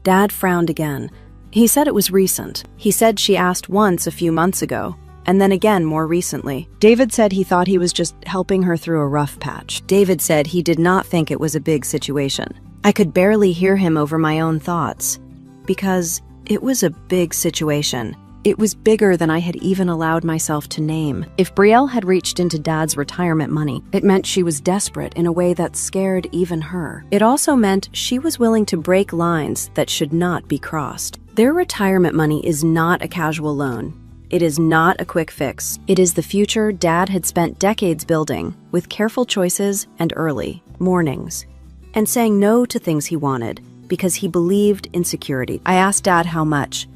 Dad frowned again. He said it was recent. He said she asked once a few months ago, and then again more recently. David said he thought he was just helping her through a rough patch. David said he did not think it was a big situation. I could barely hear him over my own thoughts, because it was a big situation. It was bigger than I had even allowed myself to name. If Brielle had reached into Dad's retirement money, it meant she was desperate in a way that scared even her. It also meant she was willing to break lines that should not be crossed. Their retirement money is not a casual loan. It is not a quick fix. It is the future Dad had spent decades building, with careful choices and early mornings, and saying no to things he wanted because he believed in security. I asked Dad how much.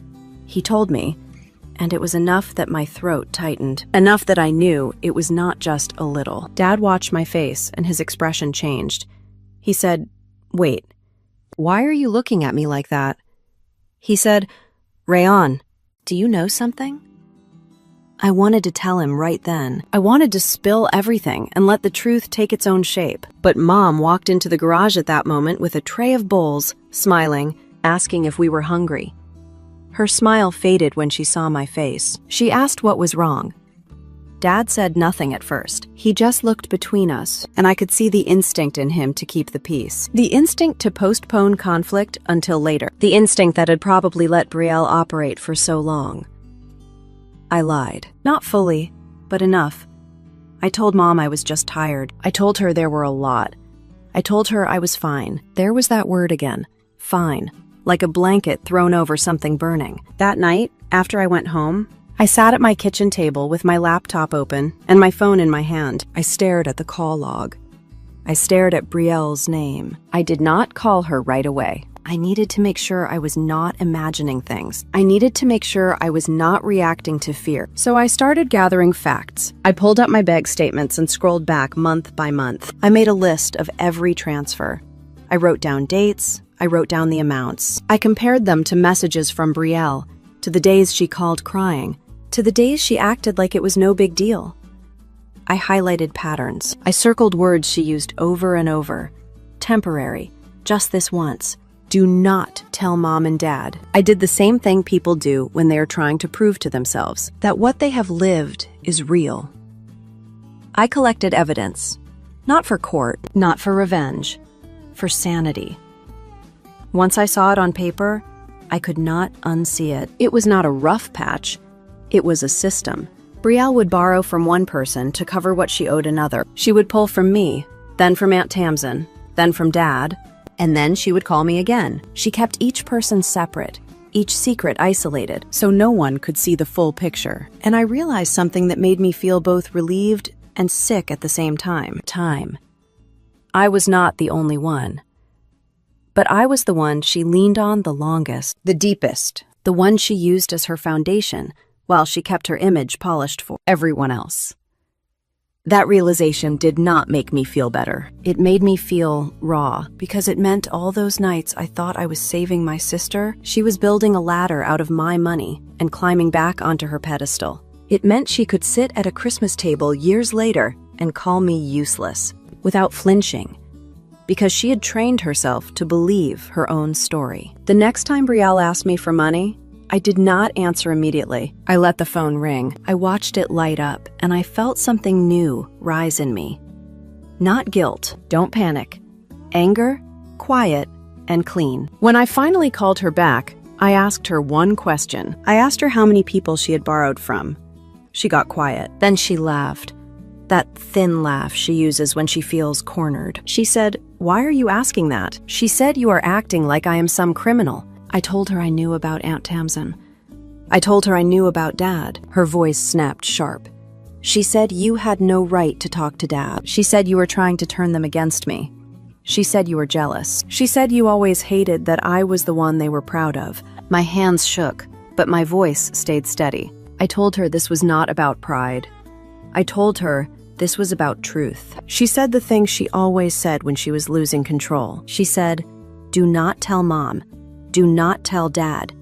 He told me, and it was enough that my throat tightened. Enough that I knew it was not just a little. Dad watched my face, and his expression changed. He said, "Wait, why are you looking at me like that?" He said, "Rayon, do you know something?" I wanted to tell him right then. I wanted to spill everything and let the truth take its own shape. But Mom walked into the garage at that moment with a tray of bowls, smiling, asking if we were hungry. Her smile faded when she saw my face. She asked what was wrong. Dad said nothing at first. He just looked between us, and I could see the instinct in him to keep the peace. The instinct to postpone conflict until later. The instinct that had probably let Brielle operate for so long. I lied. Not fully, but enough. I told Mom I was just tired. I told her there were a lot. I told her I was fine. There was that word again. Fine. Like a blanket thrown over something burning. That night, after I went home, I sat at my kitchen table with my laptop open and my phone in my hand. I stared at the call log. I stared at Brielle's name. I did not call her right away. I needed to make sure I was not imagining things. I needed to make sure I was not reacting to fear. So I started gathering facts. I pulled up my bank statements and scrolled back month by month. I made a list of every transfer. I wrote down dates. I wrote down the amounts. I compared them to messages from Brielle, to the days she called crying, to the days she acted like it was no big deal. I highlighted patterns. I circled words she used over and over. Temporary. Just this once. Do not tell Mom and Dad. I did the same thing people do when they are trying to prove to themselves that what they have lived is real. I collected evidence. Not for court, not for revenge, for sanity. Once I saw it on paper, I could not unsee it. It was not a rough patch. It was a system. Brielle would borrow from one person to cover what she owed another. She would pull from me, then from Aunt Tamsin, then from Dad, and then she would call me again. She kept each person separate, each secret isolated, so no one could see the full picture. And I realized something that made me feel both relieved and sick at the same time. I was not the only one. But I was the one she leaned on the longest, the deepest, the one she used as her foundation, while she kept her image polished for everyone else. That realization did not make me feel better. It made me feel raw, because it meant all those nights I thought I was saving my sister, she was building a ladder out of my money and climbing back onto her pedestal. It meant she could sit at a Christmas table years later and call me useless, without flinching, because she had trained herself to believe her own story. The next time Brielle asked me for money, I did not answer immediately. I let the phone ring. I watched it light up, and I felt something new rise in me. Not guilt, don't panic. Anger, quiet, and clean. When I finally called her back, I asked her one question. I asked her how many people she had borrowed from. She got quiet. Then she laughed. That thin laugh she uses when she feels cornered. She said, "Why are you asking that?" She said, "You are acting like I am some criminal." I told her I knew about Aunt Tamsin. I told her I knew about Dad. Her voice snapped sharp. She said, "You had no right to talk to Dad." She said, "You were trying to turn them against me." She said, "You were jealous." She said, "You always hated that I was the one they were proud of." My hands shook, but my voice stayed steady. I told her this was not about pride. I told her this was about truth. She said the thing she always said when she was losing control. She said, "Do not tell Mom. Do not tell Dad.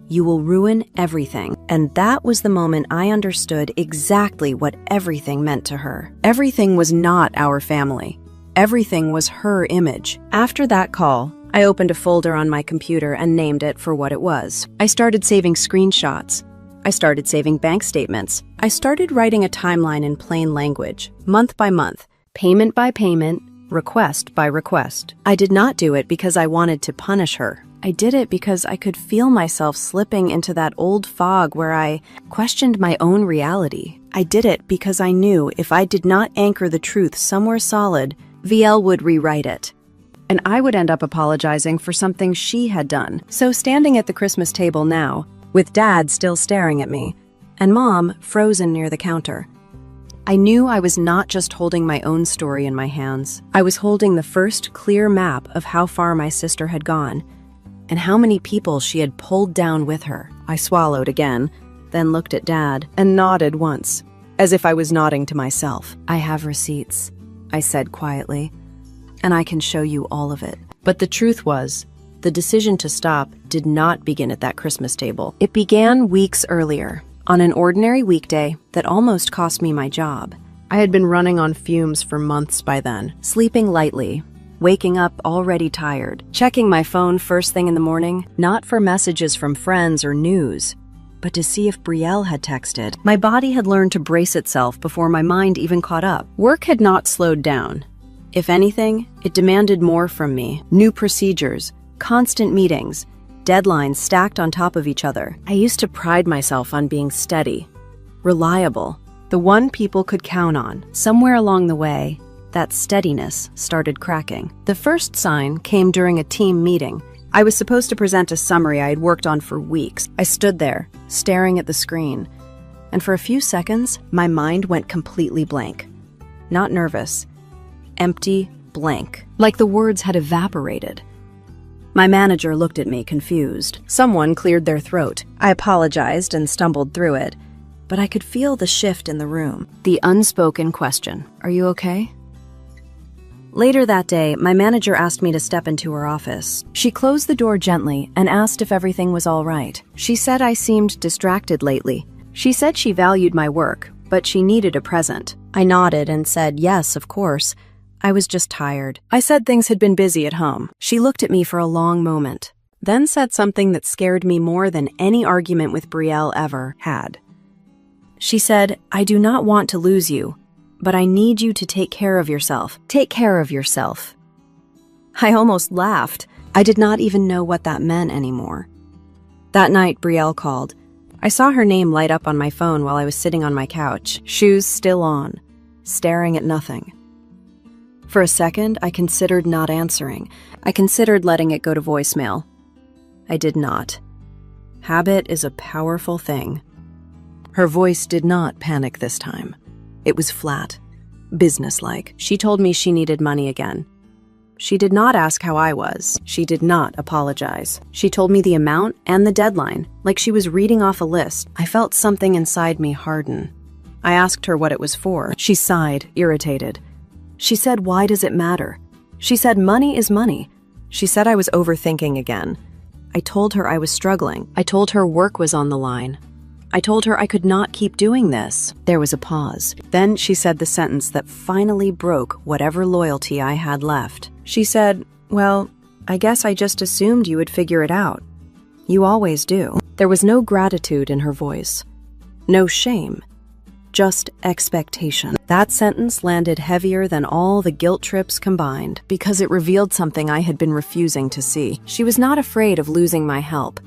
You will ruin everything." And that was the moment I understood exactly what everything meant to her. Everything was not our family. Everything was her image. After that call, I opened a folder on my computer and named it for what it was. I started saving screenshots. I started saving bank statements. I started writing a timeline in plain language, month by month, payment by payment, request by request. I did not do it because I wanted to punish her. I did it because I could feel myself slipping into that old fog where I questioned my own reality. I did it because I knew if I did not anchor the truth somewhere solid, VL would rewrite it. And I would end up apologizing for something she had done. So standing at the Christmas table now, with Dad still staring at me, and Mom frozen near the counter, I knew I was not just holding my own story in my hands. I was holding the first clear map of how far my sister had gone, and how many people she had pulled down with her. I swallowed again, then looked at Dad, and nodded once, as if I was nodding to myself. I have receipts, I said quietly, and I can show you all of it. But the truth was, the decision to stop did not begin at that Christmas table. It began weeks earlier, on an ordinary weekday that almost cost me my job. I had been running on fumes for months by then, sleeping lightly, waking up already tired, checking my phone first thing in the morning, not for messages from friends or news, but to see if Brielle had texted. My body had learned to brace itself before my mind even caught up. Work had not slowed down. If anything, it demanded more from me. New procedures, constant meetings, deadlines stacked on top of each other. I used to pride myself on being steady, reliable, the one people could count on. Somewhere along the way, that steadiness started cracking. The first sign came during a team meeting. I was supposed to present a summary I had worked on for weeks. I stood there, staring at the screen, and for a few seconds, my mind went completely blank. Not nervous, empty, blank, like the words had evaporated. My manager looked at me, confused. Someone cleared their throat. I apologized and stumbled through it, but I could feel the shift in the room. The unspoken question, "Are you okay?" Later that day, my manager asked me to step into her office. She closed the door gently and asked if everything was all right. She said I seemed distracted lately. She said she valued my work, but she needed a present. I nodded and said, yes, of course. I was just tired. I said things had been busy at home. She looked at me for a long moment, then said something that scared me more than any argument with Brielle ever had. She said, I do not want to lose you, but I need you to take care of yourself. Take care of yourself. I almost laughed. I did not even know what that meant anymore. That night, Brielle called. I saw her name light up on my phone while I was sitting on my couch, shoes still on, staring at nothing. For a second, I considered not answering. I considered letting it go to voicemail. I did not. Habit is a powerful thing. Her voice did not panic this time. It was flat, businesslike. She told me she needed money again. She did not ask how I was. She did not apologize. She told me the amount and the deadline, like she was reading off a list. I felt something inside me harden. I asked her what it was for. She sighed, irritated. She said, why does it matter? She said, money is money. She said I was overthinking again. I told her I was struggling. I told her work was on the line. I told her I could not keep doing this. There was a pause. Then she said the sentence that finally broke whatever loyalty I had left. She said, well, I guess I just assumed you would figure it out. You always do. There was no gratitude in her voice. No shame. Just expectation. That sentence landed heavier than all the guilt trips combined because it revealed something I had been refusing to see. She was not afraid of losing my help.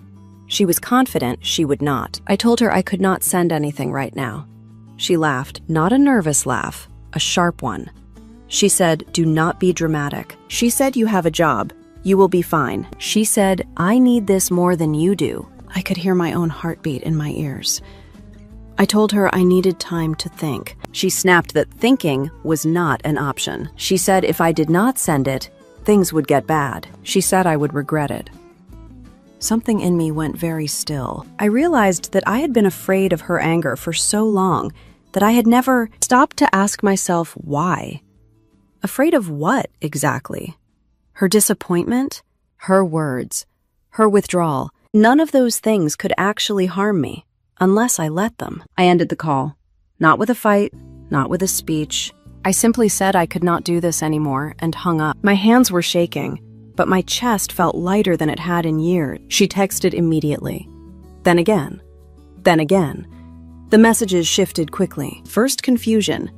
She was confident she would not. I told her I could not send anything right now. She laughed, not a nervous laugh, a sharp one. She said, do not be dramatic. She said, you have a job. You will be fine. She said, I need this more than you do. I could hear my own heartbeat in my ears. I told her I needed time to think. She snapped that thinking was not an option. She said if I did not send it, things would get bad. She said I would regret it. Something in me went very still. I realized that I had been afraid of her anger for so long that I had never stopped to ask myself why. Afraid of what, exactly? Her disappointment? Her words? Her withdrawal? None of those things could actually harm me, unless I let them. I ended the call. Not with a fight, not with a speech, I simply said I could not do this anymore and hung up. My hands were shaking, but my chest felt lighter than it had in years. She texted immediately. Then again. Then again. The messages shifted quickly. First confusion,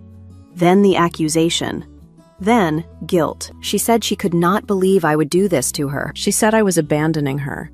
then the accusation, then guilt. She said she could not believe I would do this to her. She said I was abandoning her.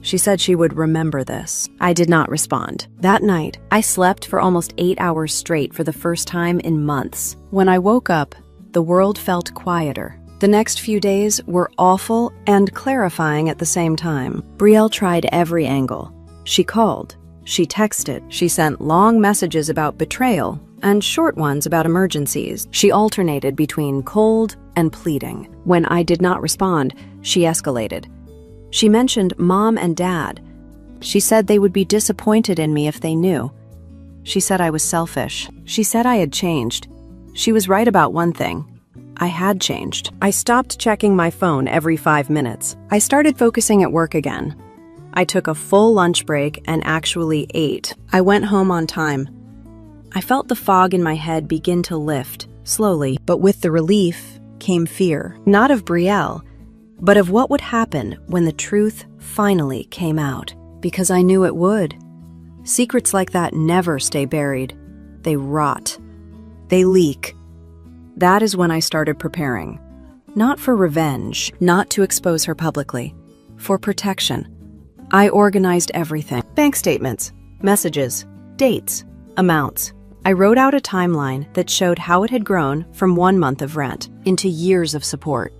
She said she would remember this. I did not respond. That night, I slept for almost 8 hours straight for the first time in months. When I woke up, the world felt quieter. The next few days were awful and clarifying at the same time. Brielle tried every angle. She called. She texted. She sent long messages about betrayal and short ones about emergencies. She alternated between cold and pleading. When I did not respond, she escalated. She mentioned Mom and Dad. She said they would be disappointed in me if they knew. She said I was selfish. She said I had changed. She was right about one thing. I had changed. I stopped checking my phone every 5 minutes. I started focusing at work again. I took a full lunch break and actually ate. I went home on time. I felt the fog in my head begin to lift, slowly, but with the relief came fear. Not of Brielle, but of what would happen when the truth finally came out. Because I knew it would. Secrets like that never stay buried. They rot. They leak. That is when I started preparing. Not for revenge, not to expose her publicly. For protection. I organized everything. Bank statements, messages, dates, amounts. I wrote out a timeline that showed how it had grown from 1 month of rent into years of support.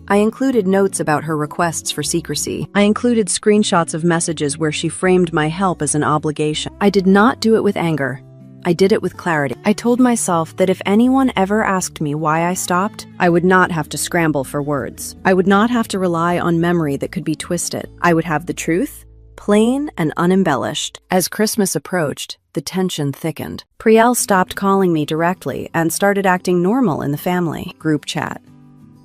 I included notes about her requests for secrecy. I included screenshots of messages where she framed my help as an obligation. I did not do it with anger. I did it with clarity. I told myself that if anyone ever asked me why I stopped, I would not have to scramble for words. I would not have to rely on memory that could be twisted. I would have the truth, plain and unembellished. As Christmas approached, the tension thickened. Brielle stopped calling me directly and started acting normal in the family group chat.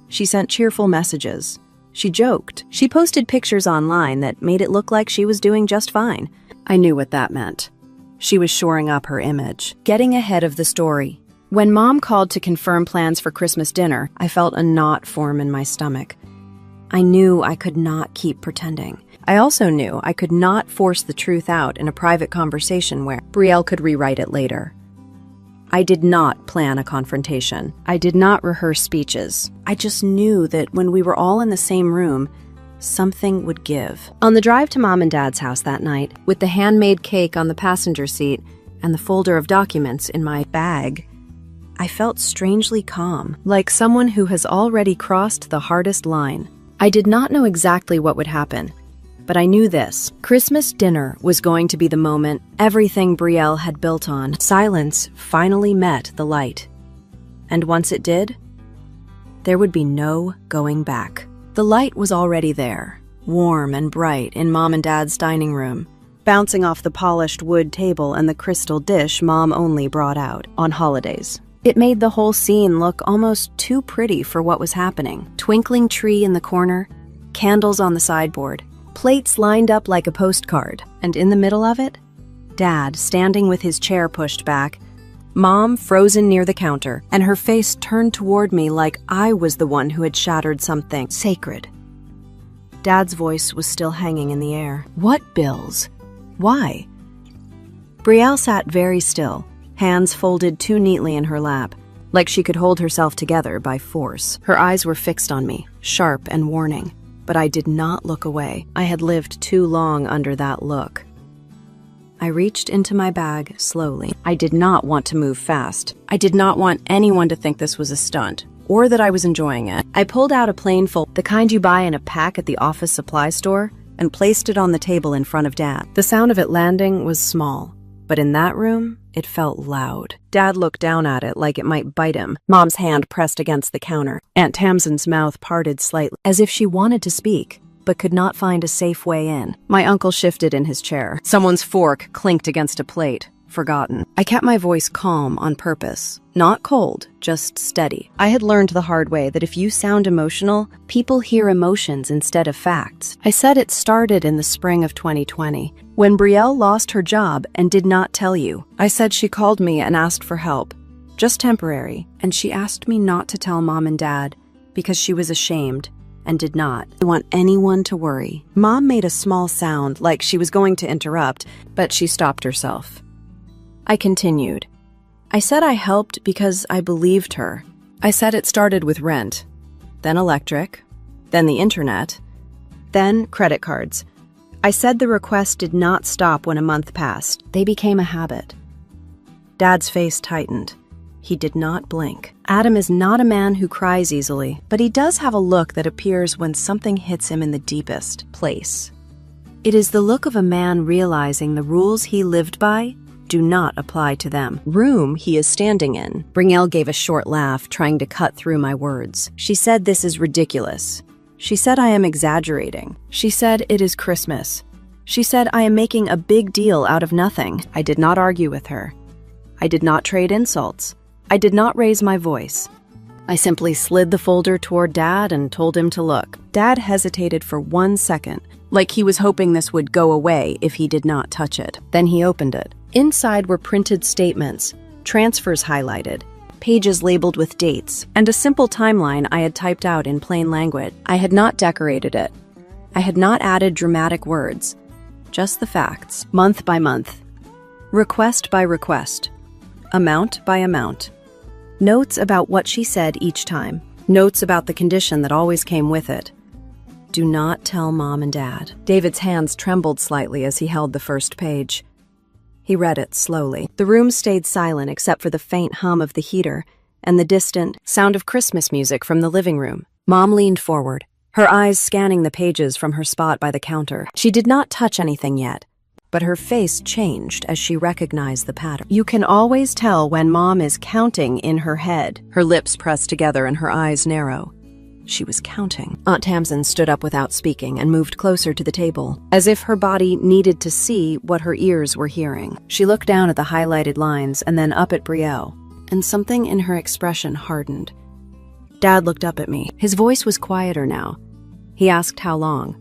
She sent cheerful messages. She joked. She posted pictures online that made it look like she was doing just fine. I knew what that meant. She was shoring up her image, getting ahead of the story. When Mom called to confirm plans for Christmas dinner, I felt a knot form in my stomach. I knew I could not keep pretending. I also knew I could not force the truth out in a private conversation where Brielle could rewrite it later. I did not plan a confrontation. I did not rehearse speeches. I just knew that when we were all in the same room, something would give. On the drive to Mom and Dad's house that night, with the handmade cake on the passenger seat and the folder of documents in my bag, I felt strangely calm, like someone who has already crossed the hardest line. I did not know exactly what would happen, but I knew this. Christmas dinner was going to be the moment everything Brielle had built on. Silence finally met the light. And once it did, there would be no going back. The light was already there, warm and bright in Mom and Dad's dining room, bouncing off the polished wood table and the crystal dish Mom only brought out on holidays. It made the whole scene look almost too pretty for what was happening. Twinkling tree in the corner, candles on the sideboard, plates lined up like a postcard, and in the middle of it, Dad standing with his chair pushed back, Mom frozen near the counter, and her face turned toward me like I was the one who had shattered something sacred. Dad's voice was still hanging in the air. What bills? Why? Brielle sat very still, hands folded too neatly in her lap, like she could hold herself together by force. Her eyes were fixed on me, sharp and warning, but I did not look away. I had lived too long under that look. I reached into my bag slowly. I did not want to move fast. I did not want anyone to think this was a stunt, or that I was enjoying it. I pulled out a plain fold, the kind you buy in a pack at the office supply store, and placed it on the table in front of Dad. The sound of it landing was small, but in that room, it felt loud. Dad looked down at it like it might bite him. Mom's hand pressed against the counter. Aunt Tamsin's mouth parted slightly, as if she wanted to speak, but could not find a safe way in. My uncle shifted in his chair. Someone's fork clinked against a plate. Forgotten. I kept my voice calm on purpose. Not cold, just steady. I had learned the hard way that if you sound emotional, people hear emotions instead of facts. I said it started in the spring of 2020, when Brielle lost her job and did not tell you. I said she called me and asked for help. just temporary, and she asked me not to tell Mom and Dad because she was ashamed and did not want anyone to worry. Mom made a small sound like she was going to interrupt, but she stopped herself. I continued. I said I helped because I believed her. I said it started with rent, then electric, then the internet, then credit cards. I said the request did not stop when a month passed. They became a habit. Dad's face tightened. He did not blink. Adam is not a man who cries easily, but he does have a look that appears when something hits him in the deepest place. It is the look of a man realizing the rules he lived by do not apply to them. Room he is standing in. Brielle gave a short laugh, trying to cut through my words. She said this is ridiculous. She said I am exaggerating. She said it is Christmas. She said I am making a big deal out of nothing. I did not argue with her. I did not trade insults. I did not raise my voice. I simply slid the folder toward Dad and told him to look. Dad hesitated for 1 second, like he was hoping this would go away if he did not touch it. Then he opened it. Inside were printed statements, transfers highlighted, pages labeled with dates, and a simple timeline I had typed out in plain language. I had not decorated it. I had not added dramatic words, just the facts, month by month, request by request, amount by amount. Notes about what she said each time. Notes about the condition that always came with it. Do not tell Mom and Dad. David's hands trembled slightly as he held the first page. He read it slowly. The room stayed silent except for the faint hum of the heater and the distant sound of Christmas music from the living room. Mom leaned forward, her eyes scanning the pages from her spot by the counter. She did not touch anything yet, but her face changed as she recognized the pattern. You can always tell when Mom is counting in her head. Her lips pressed together and her eyes narrow. She was counting. Aunt Tamsin stood up without speaking and moved closer to the table, as if her body needed to see what her ears were hearing. She looked down at the highlighted lines and then up at Brielle, and something in her expression hardened. Dad looked up at me. His voice was quieter now. He asked how long.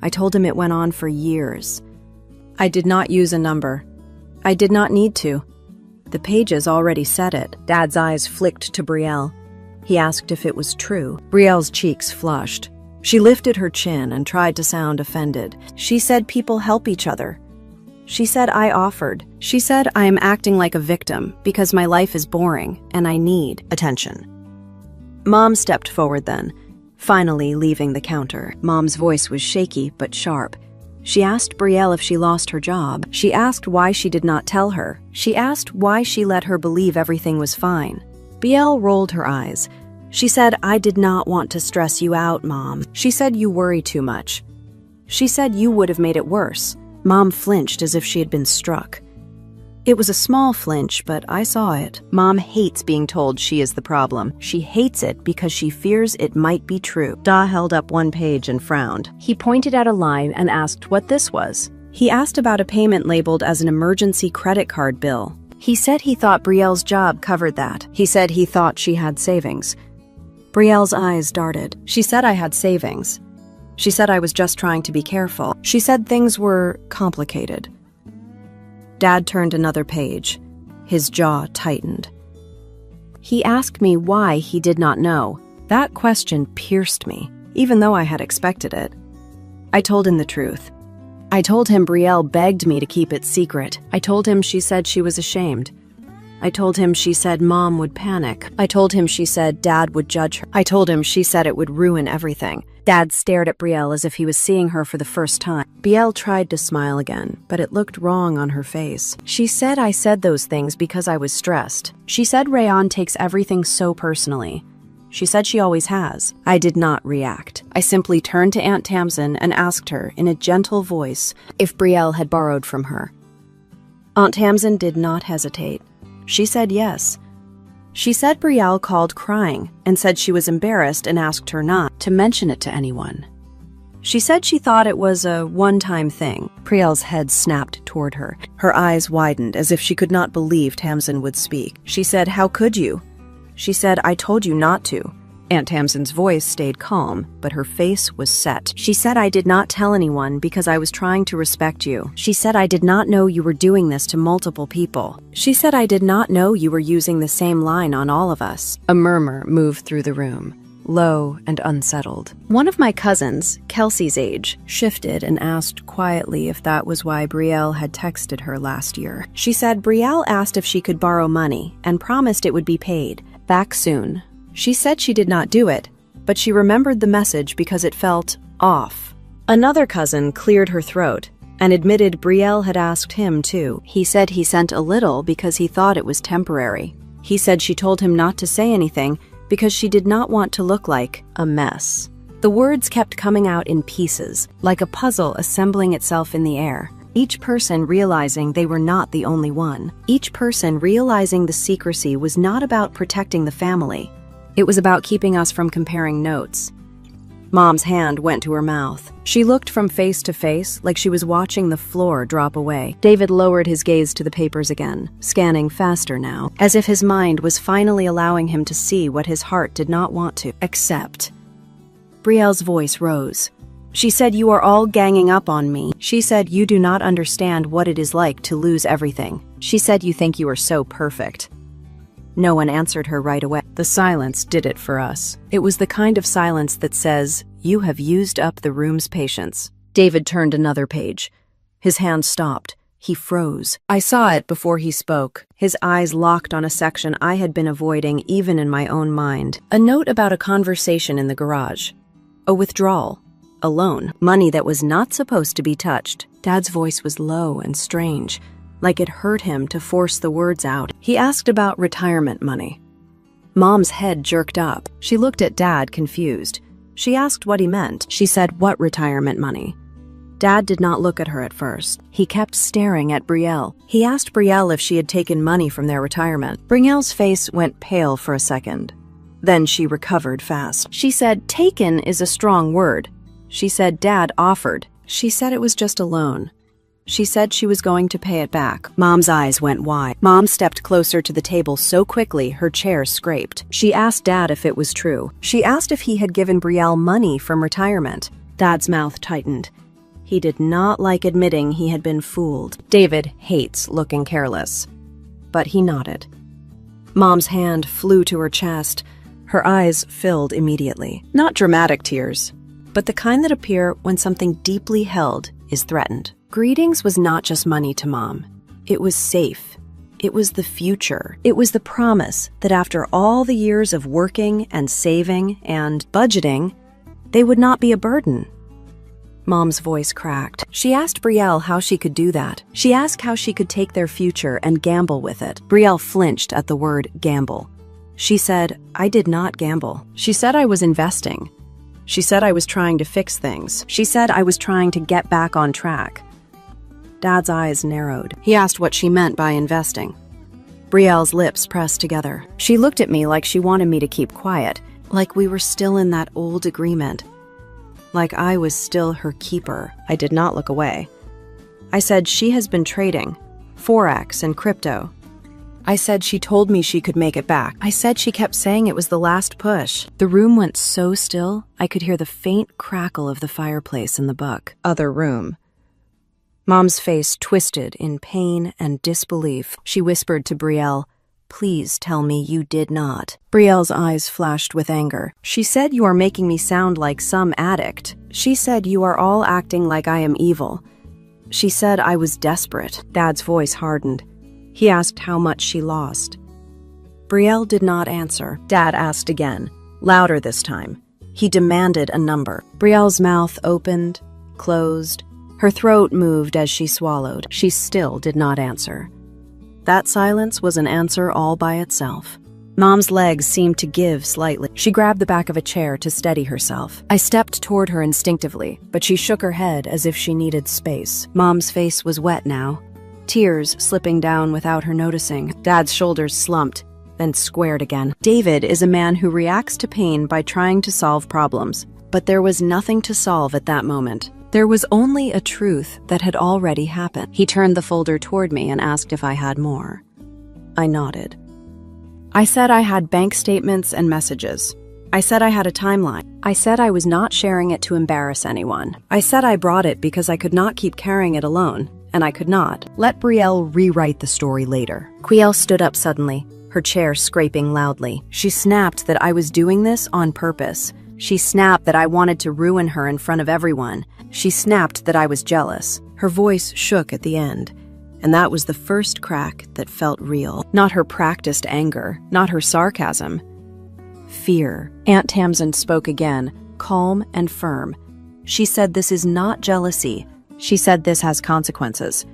I told him it went on for years. I did not use a number. I did not need to. The pages already said it. Dad's eyes flicked to Brielle. He asked if it was true. Brielle's cheeks flushed. She lifted her chin and tried to sound offended. She said people help each other. She said I offered. She said I am acting like a victim because my life is boring and I need attention. Mom stepped forward then, finally leaving the counter. Mom's voice was shaky but sharp. She asked Brielle if she lost her job. She asked why she did not tell her. She asked why she let her believe everything was fine. Brielle rolled her eyes. She said, I did not want to stress you out, Mom. She said you worry too much. She said you would have made it worse. Mom flinched as if she had been struck. It was a small flinch, but I saw it. Mom hates being told she is the problem. She hates it because she fears it might be true. Da held up one page and frowned. He pointed at a line and asked what this was. He asked about a payment labeled as an emergency credit card bill. He said he thought Brielle's job covered that. He said he thought she had savings. Brielle's eyes darted. She said I had savings. She said I was just trying to be careful. She said things were complicated. Dad turned another page. His jaw tightened. He asked me why he did not know. That question pierced me, even though I had expected it. I told him the truth. I told him Brielle begged me to keep it secret. I told him she said she was ashamed. I told him she said Mom would panic. I told him she said Dad would judge her. I told him she said it would ruin everything. Dad stared at Brielle as if he was seeing her for the first time. Brielle tried to smile again, but it looked wrong on her face. She said I said those things because I was stressed. She said Rayon takes everything so personally. She said she always has. I did not react. I simply turned to Aunt Tamsin and asked her, in a gentle voice, if Brielle had borrowed from her. Aunt Tamsin did not hesitate. She said yes. She said Brielle called crying and said she was embarrassed and asked her not to mention it to anyone. She said she thought it was a one-time thing. Brielle's head snapped toward her. Her eyes widened as if she could not believe Tamsin would speak. She said, how could you? She said, I told you not to. Aunt Tamsin's voice stayed calm, but her face was set. She said I did not tell anyone because I was trying to respect you. She said I did not know you were doing this to multiple people. She said I did not know you were using the same line on all of us. A murmur moved through the room, low and unsettled. One of my cousins, Kelsey's age, shifted and asked quietly if that was why Brielle had texted her last year. She said Brielle asked if she could borrow money and promised it would be paid back soon. She said she did not do it, but she remembered the message because it felt off. Another cousin cleared her throat and admitted Brielle had asked him too. He said he sent a little because he thought it was temporary. He said she told him not to say anything because she did not want to look like a mess. The words kept coming out in pieces, like a puzzle assembling itself in the air. Each person realizing they were not the only one. Each person realizing the secrecy was not about protecting the family. It was about keeping us from comparing notes. Mom's hand went to her mouth. She looked from face to face like she was watching the floor drop away. David lowered his gaze to the papers again, scanning faster now, as if his mind was finally allowing him to see what his heart did not want to accept. Brielle's voice rose. She said, "You are all ganging up on me." She said, "You do not understand what it is like to lose everything." She said, "You think you are so perfect." No one answered her right away. The silence did it for us. It was the kind of silence that says, "You have used up the room's patience." David turned another page. His hand stopped. He froze. I saw it before he spoke. His eyes locked on a section I had been avoiding even in my own mind. A note about a conversation in the garage. A withdrawal. A loan. Money that was not supposed to be touched. Dad's voice was low and strange, like it hurt him to force the words out. He asked about retirement money. Mom's head jerked up. She looked at Dad, confused. She asked what he meant. She said, "What retirement money?" Dad did not look at her at first. He kept staring at Brielle. He asked Brielle if she had taken money from their retirement. Brielle's face went pale for a second. Then she recovered fast. She said, "Taken is a strong word." She said Dad offered. She said it was just a loan. She said she was going to pay it back. Mom's eyes went wide. Mom stepped closer to the table so quickly her chair scraped. She asked Dad if it was true. She asked if he had given Brielle money from retirement. Dad's mouth tightened. He did not like admitting he had been fooled. David hates looking careless. But he nodded. Mom's hand flew to her chest. Her eyes filled immediately. Not dramatic tears, but the kind that appear when something deeply held is threatened. Greetings was not just money to Mom. It was safe. It was the future. It was the promise that after all the years of working and saving and budgeting, they would not be a burden. Mom's voice cracked. She asked Brielle how she could do that. She asked how she could take their future and gamble with it. Brielle flinched at the word gamble. She said, "I did not gamble." She said I was investing. She said I was trying to fix things. She said I was trying to get back on track. Dad's eyes narrowed. He asked what she meant by investing. Brielle's lips pressed together. She looked at me like she wanted me to keep quiet, like we were still in that old agreement. Like I was still her keeper. I did not look away. I said she has been trading, Forex and crypto. I said she told me she could make it back. I said she kept saying it was the last push. The room went so still, I could hear the faint crackle of the fireplace in the other room. Mom's face twisted in pain and disbelief. She whispered to Brielle, "Please tell me you did not." Brielle's eyes flashed with anger. She said, "You are making me sound like some addict." She said, "You are all acting like I am evil." She said I was desperate. Dad's voice hardened. He asked how much she lost. Brielle did not answer. Dad asked again, louder this time. He demanded a number. Brielle's mouth opened, closed. Her throat moved as she swallowed. She still did not answer. That silence was an answer all by itself. Mom's legs seemed to give slightly. She grabbed the back of a chair to steady herself. I stepped toward her instinctively, but she shook her head as if she needed space. Mom's face was wet now, tears slipping down without her noticing. Dad's shoulders slumped, then squared again. David is a man who reacts to pain by trying to solve problems, but there was nothing to solve at that moment. There was only a truth that had already happened. He turned the folder toward me and asked if I had more. I nodded. I said I had bank statements and messages. I said I had a timeline. I said I was not sharing it to embarrass anyone. I said I brought it because I could not keep carrying it alone, and I could not. Let Brielle rewrite the story later. Quielle stood up suddenly, her chair scraping loudly. She snapped that I was doing this on purpose. She snapped that I wanted to ruin her in front of everyone. She snapped that I was jealous. Her voice shook at the end, and that was the first crack that felt real. Not her practiced anger, not her sarcasm. Fear. Aunt Tamsin spoke again, calm and firm. She said this is not jealousy. She said this has consequences.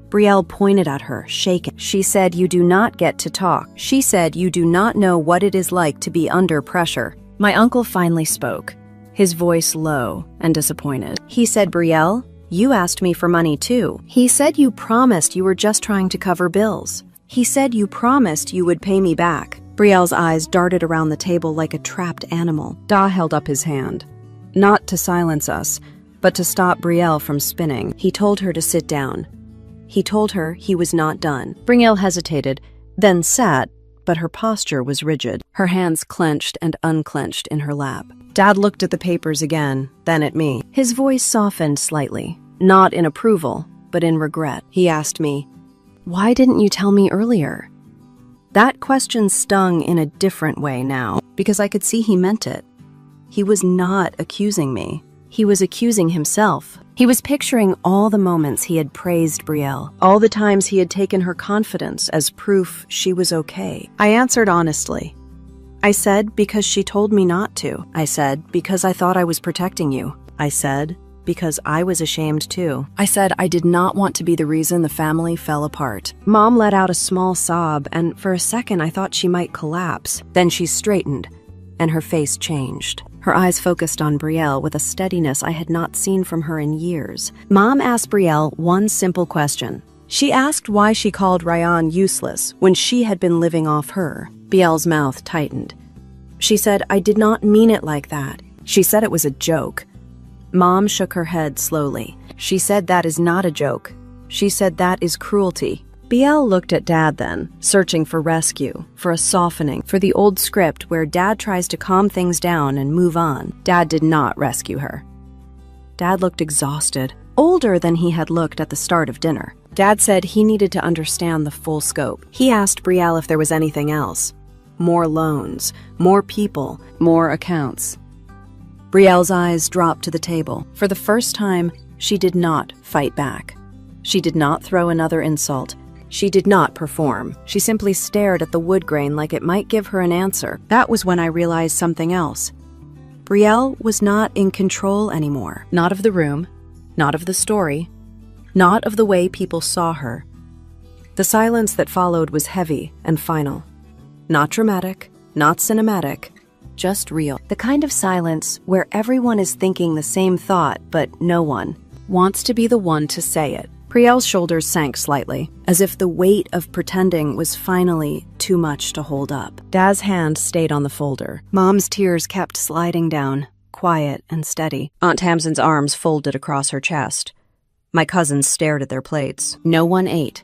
Brielle pointed at her, shaken. She said you do not get to talk. She said you do not know what it is like to be under pressure. My uncle finally spoke, his voice low and disappointed. He said, Brielle, you asked me for money too. He said you promised you were just trying to cover bills. He said you promised you would pay me back. Brielle's eyes darted around the table like a trapped animal. Da held up his hand, not to silence us, but to stop Brielle from spinning. He told her to sit down. He told her he was not done. Brielle hesitated, then sat, but her posture was rigid. Her hands clenched and unclenched in her lap. Dad looked at the papers again, then at me. His voice softened slightly, not in approval, but in regret. He asked me, "Why didn't you tell me earlier?" That question stung in a different way now, because I could see he meant it. He was not accusing me. He was accusing himself. He was picturing all the moments he had praised Brielle, all the times he had taken her confidence as proof she was okay. I answered honestly. I said, because she told me not to. I said, because I thought I was protecting you. I said, because I was ashamed too. I said I did not want to be the reason the family fell apart. Mom let out a small sob, and for a second I thought she might collapse. Then she straightened, and her face changed. Her eyes focused on Brielle with a steadiness I had not seen from her in years. Mom asked Brielle one simple question. She asked why she called Ryan useless when she had been living off her. Brielle's mouth tightened. She said, I did not mean it like that. She said it was a joke. Mom shook her head slowly. She said that is not a joke. She said that is cruelty. Brielle looked at Dad then, searching for rescue, for a softening, for the old script where Dad tries to calm things down and move on. Dad did not rescue her. Dad looked exhausted, older than he had looked at the start of dinner. Dad said he needed to understand the full scope. He asked Brielle if there was anything else. More loans, more people, more accounts. Brielle's eyes dropped to the table. For the first time, she did not fight back. She did not throw another insult. She did not perform. She simply stared at the wood grain like it might give her an answer. That was when I realized something else. Brielle was not in control anymore. Not of the room, not of the story, not of the way people saw her. The silence that followed was heavy and final. Not dramatic, not cinematic, just real. The kind of silence where everyone is thinking the same thought, but no one wants to be the one to say it. Brielle's shoulders sank slightly, as if the weight of pretending was finally too much to hold up. Dad's hand stayed on the folder. Mom's tears kept sliding down, quiet and steady. Aunt Tamsin's arms folded across her chest. My cousins stared at their plates. No one ate.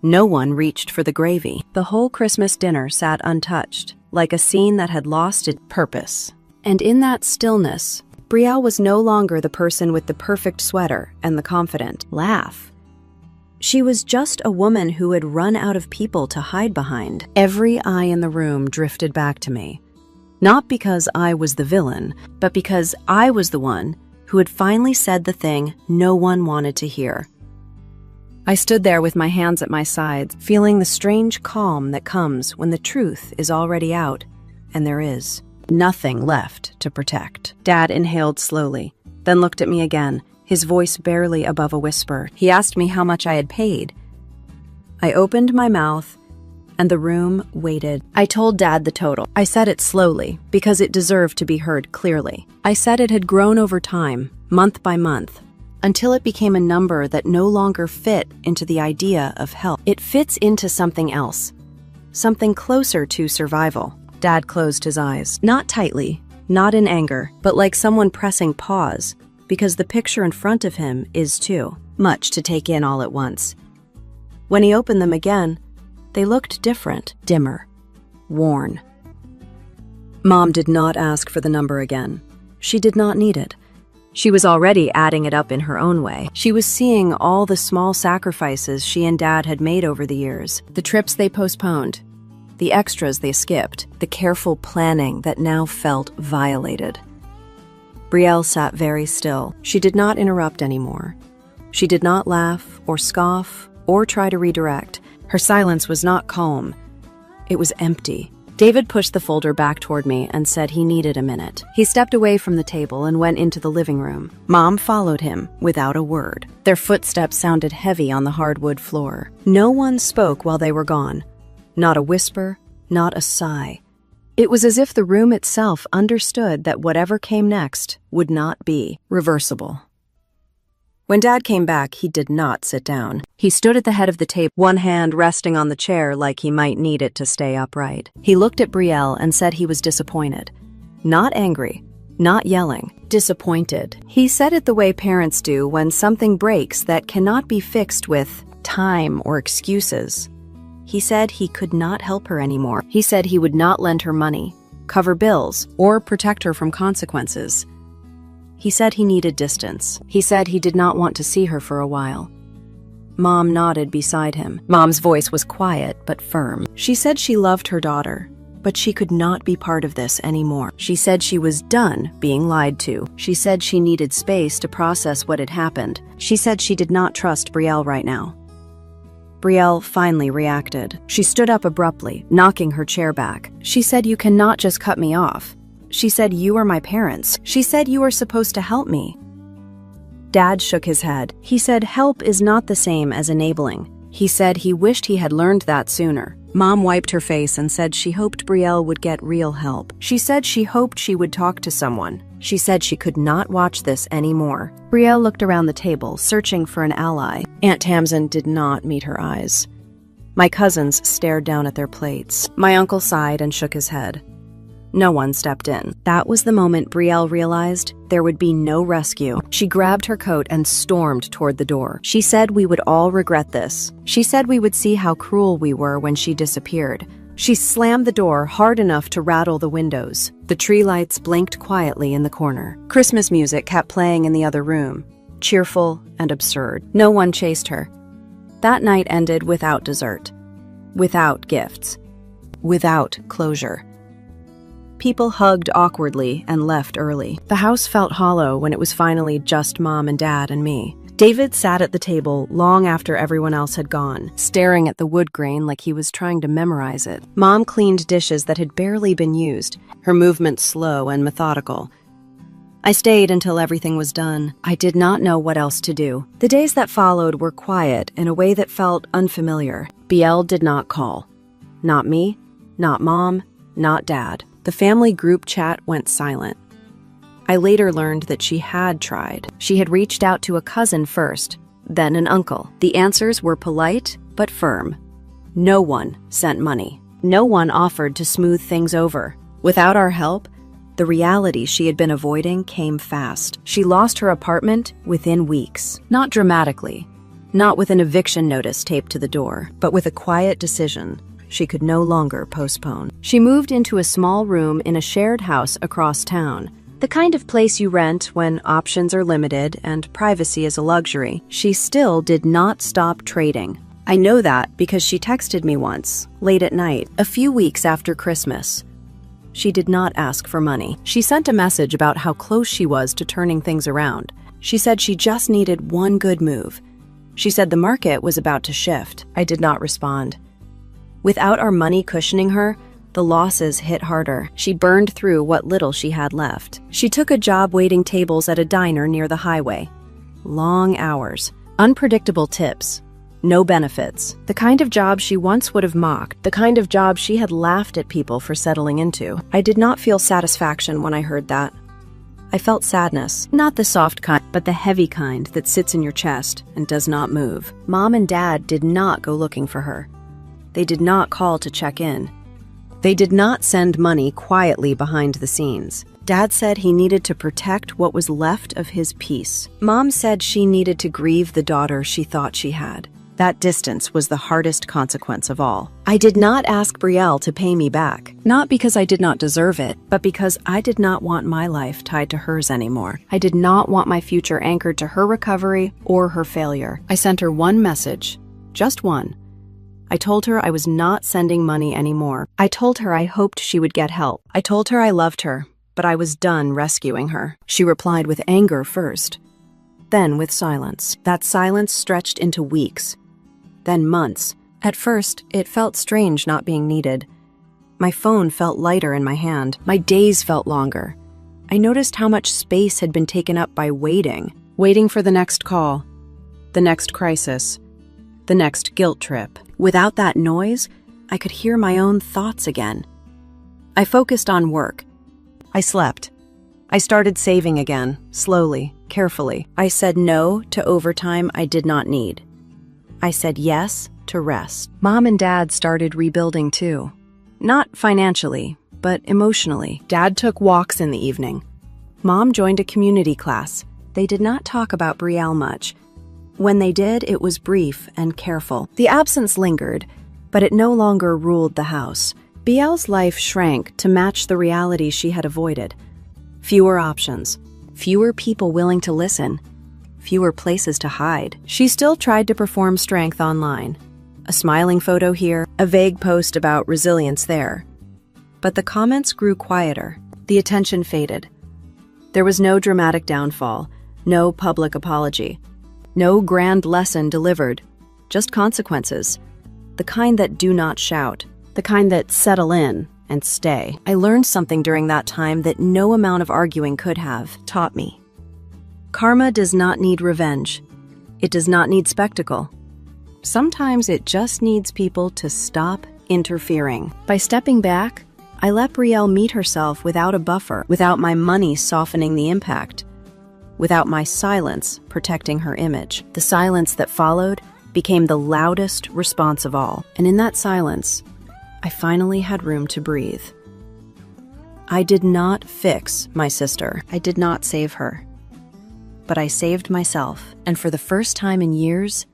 No one reached for the gravy. The whole Christmas dinner sat untouched, like a scene that had lost its purpose. And in that stillness, Brielle was no longer the person with the perfect sweater and the confident laugh. She was just a woman who had run out of people to hide behind. Every eye in the room drifted back to me. Not because I was the villain, but because I was the one who had finally said the thing no one wanted to hear. I stood there with my hands at my sides, feeling the strange calm that comes when the truth is already out, and there is nothing left to protect. Dad inhaled slowly, then looked at me again, his voice barely above a whisper. He asked me how much I had paid. I opened my mouth, and the room waited. I told Dad the total. I said it slowly, because it deserved to be heard clearly. I said it had grown over time, month by month, until it became a number that no longer fit into the idea of help. It fits into something else, something closer to survival. Dad closed his eyes, not tightly, not in anger, but like someone pressing pause, because the picture in front of him is too much to take in all at once. When he opened them again, they looked different, dimmer, worn. Mom did not ask for the number again. She did not need it. She was already adding it up in her own way. She was seeing all the small sacrifices she and Dad had made over the years, the trips they postponed, the extras they skipped, the careful planning that now felt violated. Brielle sat very still. She did not interrupt anymore. She did not laugh or scoff or try to redirect. Her silence was not calm. It was empty. David pushed the folder back toward me and said he needed a minute. He stepped away from the table and went into the living room. Mom followed him without a word. Their footsteps sounded heavy on the hardwood floor. No one spoke while they were gone. Not a whisper, not a sigh. It was as if the room itself understood that whatever came next would not be reversible. When Dad came back, he did not sit down. He stood at the head of the table, one hand resting on the chair like he might need it to stay upright. He looked at Brielle and said he was disappointed. Not angry, not yelling, disappointed. He said it the way parents do when something breaks that cannot be fixed with time or excuses. He said he could not help her anymore. He said he would not lend her money, cover bills, or protect her from consequences. He said he needed distance. He said he did not want to see her for a while. Mom nodded beside him. Mom's voice was quiet but firm. She said she loved her daughter, but she could not be part of this anymore. She said she was done being lied to. She said she needed space to process what had happened. She said she did not trust Brielle right now. Brielle finally reacted. She stood up abruptly, knocking her chair back. She said, "You cannot just cut me off." She said, "You are my parents." She said, "You are supposed to help me." Dad shook his head. He said, "Help is not the same as enabling." He said he wished he had learned that sooner. Mom wiped her face and said she hoped Brielle would get real help. She said she hoped she would talk to someone. She said she could not watch this anymore. Brielle looked around the table, searching for an ally. Aunt Tamsin did not meet her eyes. My cousins stared down at their plates. My uncle sighed and shook his head. No one stepped in. That was the moment Brielle realized there would be no rescue. She grabbed her coat and stormed toward the door. She said we would all regret this. She said we would see how cruel we were when she disappeared. She slammed the door hard enough to rattle the windows. The tree lights blinked quietly in the corner. Christmas music kept playing in the other room, cheerful and absurd. No one chased her. That night ended without dessert, without gifts, without closure. People hugged awkwardly and left early. The house felt hollow when it was finally just Mom and Dad and me. David sat at the table long after everyone else had gone, staring at the wood grain like he was trying to memorize it. Mom cleaned dishes that had barely been used, her movements slow and methodical. I stayed until everything was done. I did not know what else to do. The days that followed were quiet in a way that felt unfamiliar. Brielle did not call. Not me, not Mom, not Dad. The family group chat went silent. I later learned that she had tried. She had reached out to a cousin first, then an uncle. The answers were polite but firm. No one sent money. No one offered to smooth things over. Without our help, the reality she had been avoiding came fast. She lost her apartment within weeks. Not dramatically, not with an eviction notice taped to the door, but with a quiet decision she could no longer postpone. She moved into a small room in a shared house across town, the kind of place you rent when options are limited and privacy is a luxury. She still did not stop trading. I know that because she texted me once, late at night, a few weeks after Christmas. She did not ask for money. She sent a message about how close she was to turning things around. She said she just needed one good move. She said the market was about to shift. I did not respond. Without our money cushioning her, the losses hit harder. She burned through what little she had left. She took a job waiting tables at a diner near the highway. Long hours, unpredictable tips, no benefits. The kind of job she once would have mocked, the kind of job she had laughed at people for settling into. I did not feel satisfaction when I heard that. I felt sadness, not the soft kind, but the heavy kind that sits in your chest and does not move. Mom and Dad did not go looking for her. They did not call to check in. They did not send money quietly behind the scenes. Dad said he needed to protect what was left of his peace. Mom said she needed to grieve the daughter she thought she had. That distance was the hardest consequence of all. I did not ask Brielle to pay me back, not because I did not deserve it, but because I did not want my life tied to hers anymore. I did not want my future anchored to her recovery or her failure. I sent her one message, just one. I told her I was not sending money anymore. I told her I hoped she would get help. I told her I loved her, but I was done rescuing her. She replied with anger first, then with silence. That silence stretched into weeks, then months. At first, it felt strange not being needed. My phone felt lighter in my hand. My days felt longer. I noticed how much space had been taken up by waiting for the next call, the next crisis, the next guilt trip. Without that noise, I could hear my own thoughts again. I focused on work. I slept. I started saving again, slowly, carefully. I said no to overtime I did not need. I said yes to rest. Mom and Dad started rebuilding too. Not financially, but emotionally. Dad took walks in the evening. Mom joined a community class. They did not talk about Brielle much. When they did, it was brief and careful. The absence lingered, but it no longer ruled the house. Brielle's life shrank to match the reality she had avoided. Fewer options, fewer people willing to listen, fewer places to hide. She still tried to perform strength online. A smiling photo here, a vague post about resilience there. But the comments grew quieter. The attention faded. There was no dramatic downfall, no public apology, no grand lesson delivered, just consequences. The kind that do not shout, the kind that settle in and stay. I learned something during that time that no amount of arguing could have taught me. Karma does not need revenge. It does not need spectacle. Sometimes it just needs people to stop interfering. By stepping back, I let Brielle meet herself without a buffer, without my money softening the impact, without my silence protecting her image. The silence that followed became the loudest response of all. And in that silence, I finally had room to breathe. I did not fix my sister. I did not save her. But I saved myself, and for the first time in years,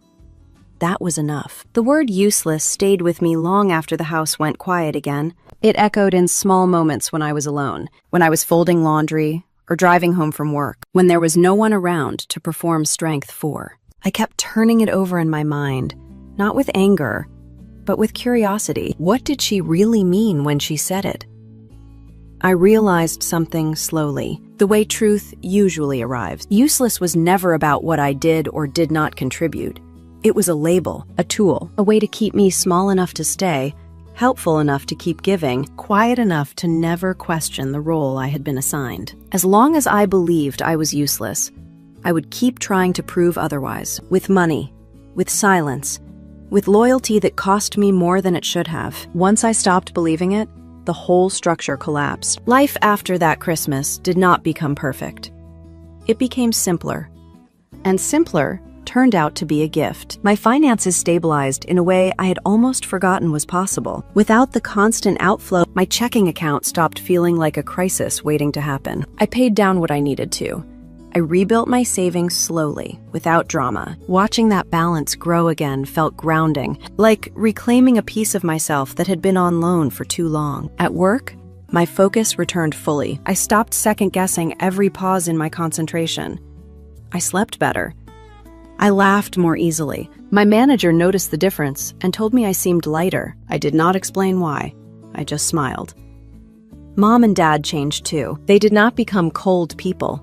that was enough. The word useless stayed with me long after the house went quiet again. It echoed in small moments when I was alone, when I was folding laundry or driving home from work, when there was no one around to perform strength for. I kept turning it over in my mind, not with anger, but with curiosity. What did she really mean when she said it? I realized something slowly, the way truth usually arrives. Useless was never about what I did or did not contribute. It was a label, a tool, a way to keep me small enough to stay, helpful enough to keep giving, quiet enough to never question the role I had been assigned. As long as I believed I was useless, I would keep trying to prove otherwise, with money, with silence, with loyalty that cost me more than it should have. Once I stopped believing it, the whole structure collapsed. Life after that Christmas did not become perfect. It became simpler. And simpler turned out to be a gift. My finances stabilized in a way I had almost forgotten was possible. Without the constant outflow, my checking account stopped feeling like a crisis waiting to happen. I paid down what I needed to. I rebuilt my savings slowly, without drama. Watching that balance grow again felt grounding, like reclaiming a piece of myself that had been on loan for too long. At work, my focus returned fully. I stopped second-guessing every pause in my concentration. I slept better. I laughed more easily. My manager noticed the difference and told me I seemed lighter. I did not explain why. I just smiled. Mom and Dad changed too. They did not become cold people.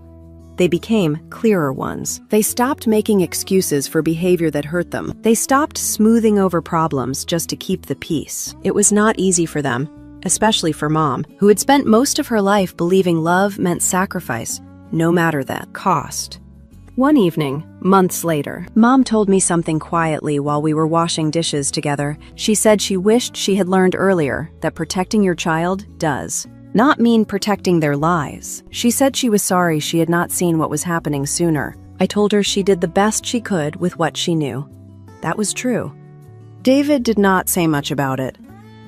They became clearer ones. They stopped making excuses for behavior that hurt them. They stopped smoothing over problems just to keep the peace. It was not easy for them, especially for Mom, who had spent most of her life believing love meant sacrifice, no matter the cost. One evening, months later, Mom told me something quietly while we were washing dishes together. She said she wished she had learned earlier that protecting your child does not mean protecting their lives. She said she was sorry she had not seen what was happening sooner. I told her she did the best she could with what she knew. That was true. David did not say much about it.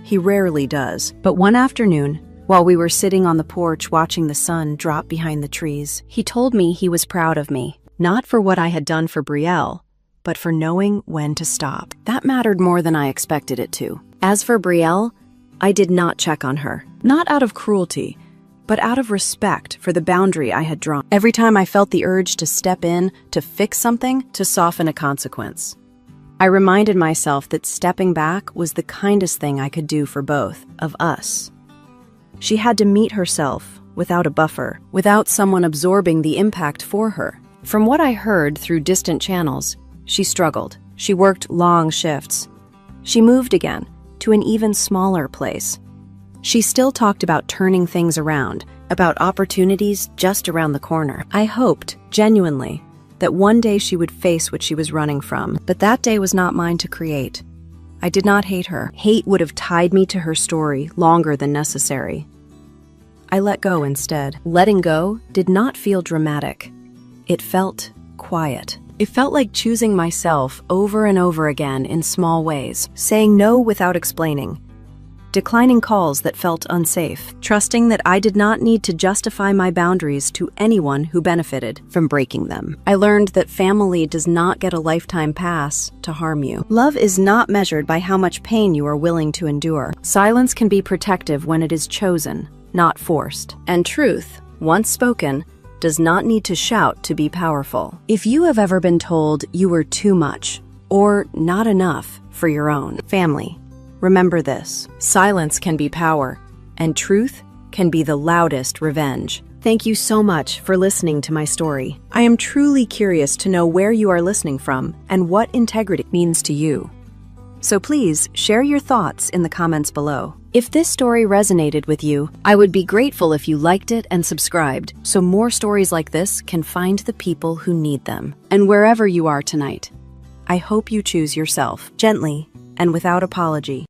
He rarely does. But one afternoon, while we were sitting on the porch watching the sun drop behind the trees, he told me he was proud of me, not for what I had done for Brielle, but for knowing when to stop. That mattered more than I expected it to. As for Brielle, I did not check on her. Not out of cruelty, but out of respect for the boundary I had drawn. Every time I felt the urge to step in, to fix something, to soften a consequence, I reminded myself that stepping back was the kindest thing I could do for both of us. She had to meet herself without a buffer, without someone absorbing the impact for her. From what I heard through distant channels, she struggled. She worked long shifts. She moved again to an even smaller place. She still talked about turning things around, about opportunities just around the corner. I hoped, genuinely, that one day she would face what she was running from, but that day was not mine to create. I did not hate her. Hate would have tied me to her story longer than necessary. I let go instead. Letting go did not feel dramatic. It felt quiet. It felt like choosing myself over and over again in small ways, saying no without explaining, declining calls that felt unsafe, trusting that I did not need to justify my boundaries to anyone who benefited from breaking them. I learned that family does not get a lifetime pass to harm you. Love is not measured by how much pain you are willing to endure. Silence can be protective when it is chosen, not forced. And truth, once spoken, does not need to shout to be powerful. If you have ever been told you were too much or not enough for your own family, remember this: silence can be power, and truth can be the loudest revenge. Thank you so much for listening to my story. I am truly curious to know where you are listening from and what integrity means to you. So please share your thoughts in the comments below. If this story resonated with you, I would be grateful if you liked it and subscribed so more stories like this can find the people who need them. And wherever you are tonight, I hope you choose yourself gently and without apology.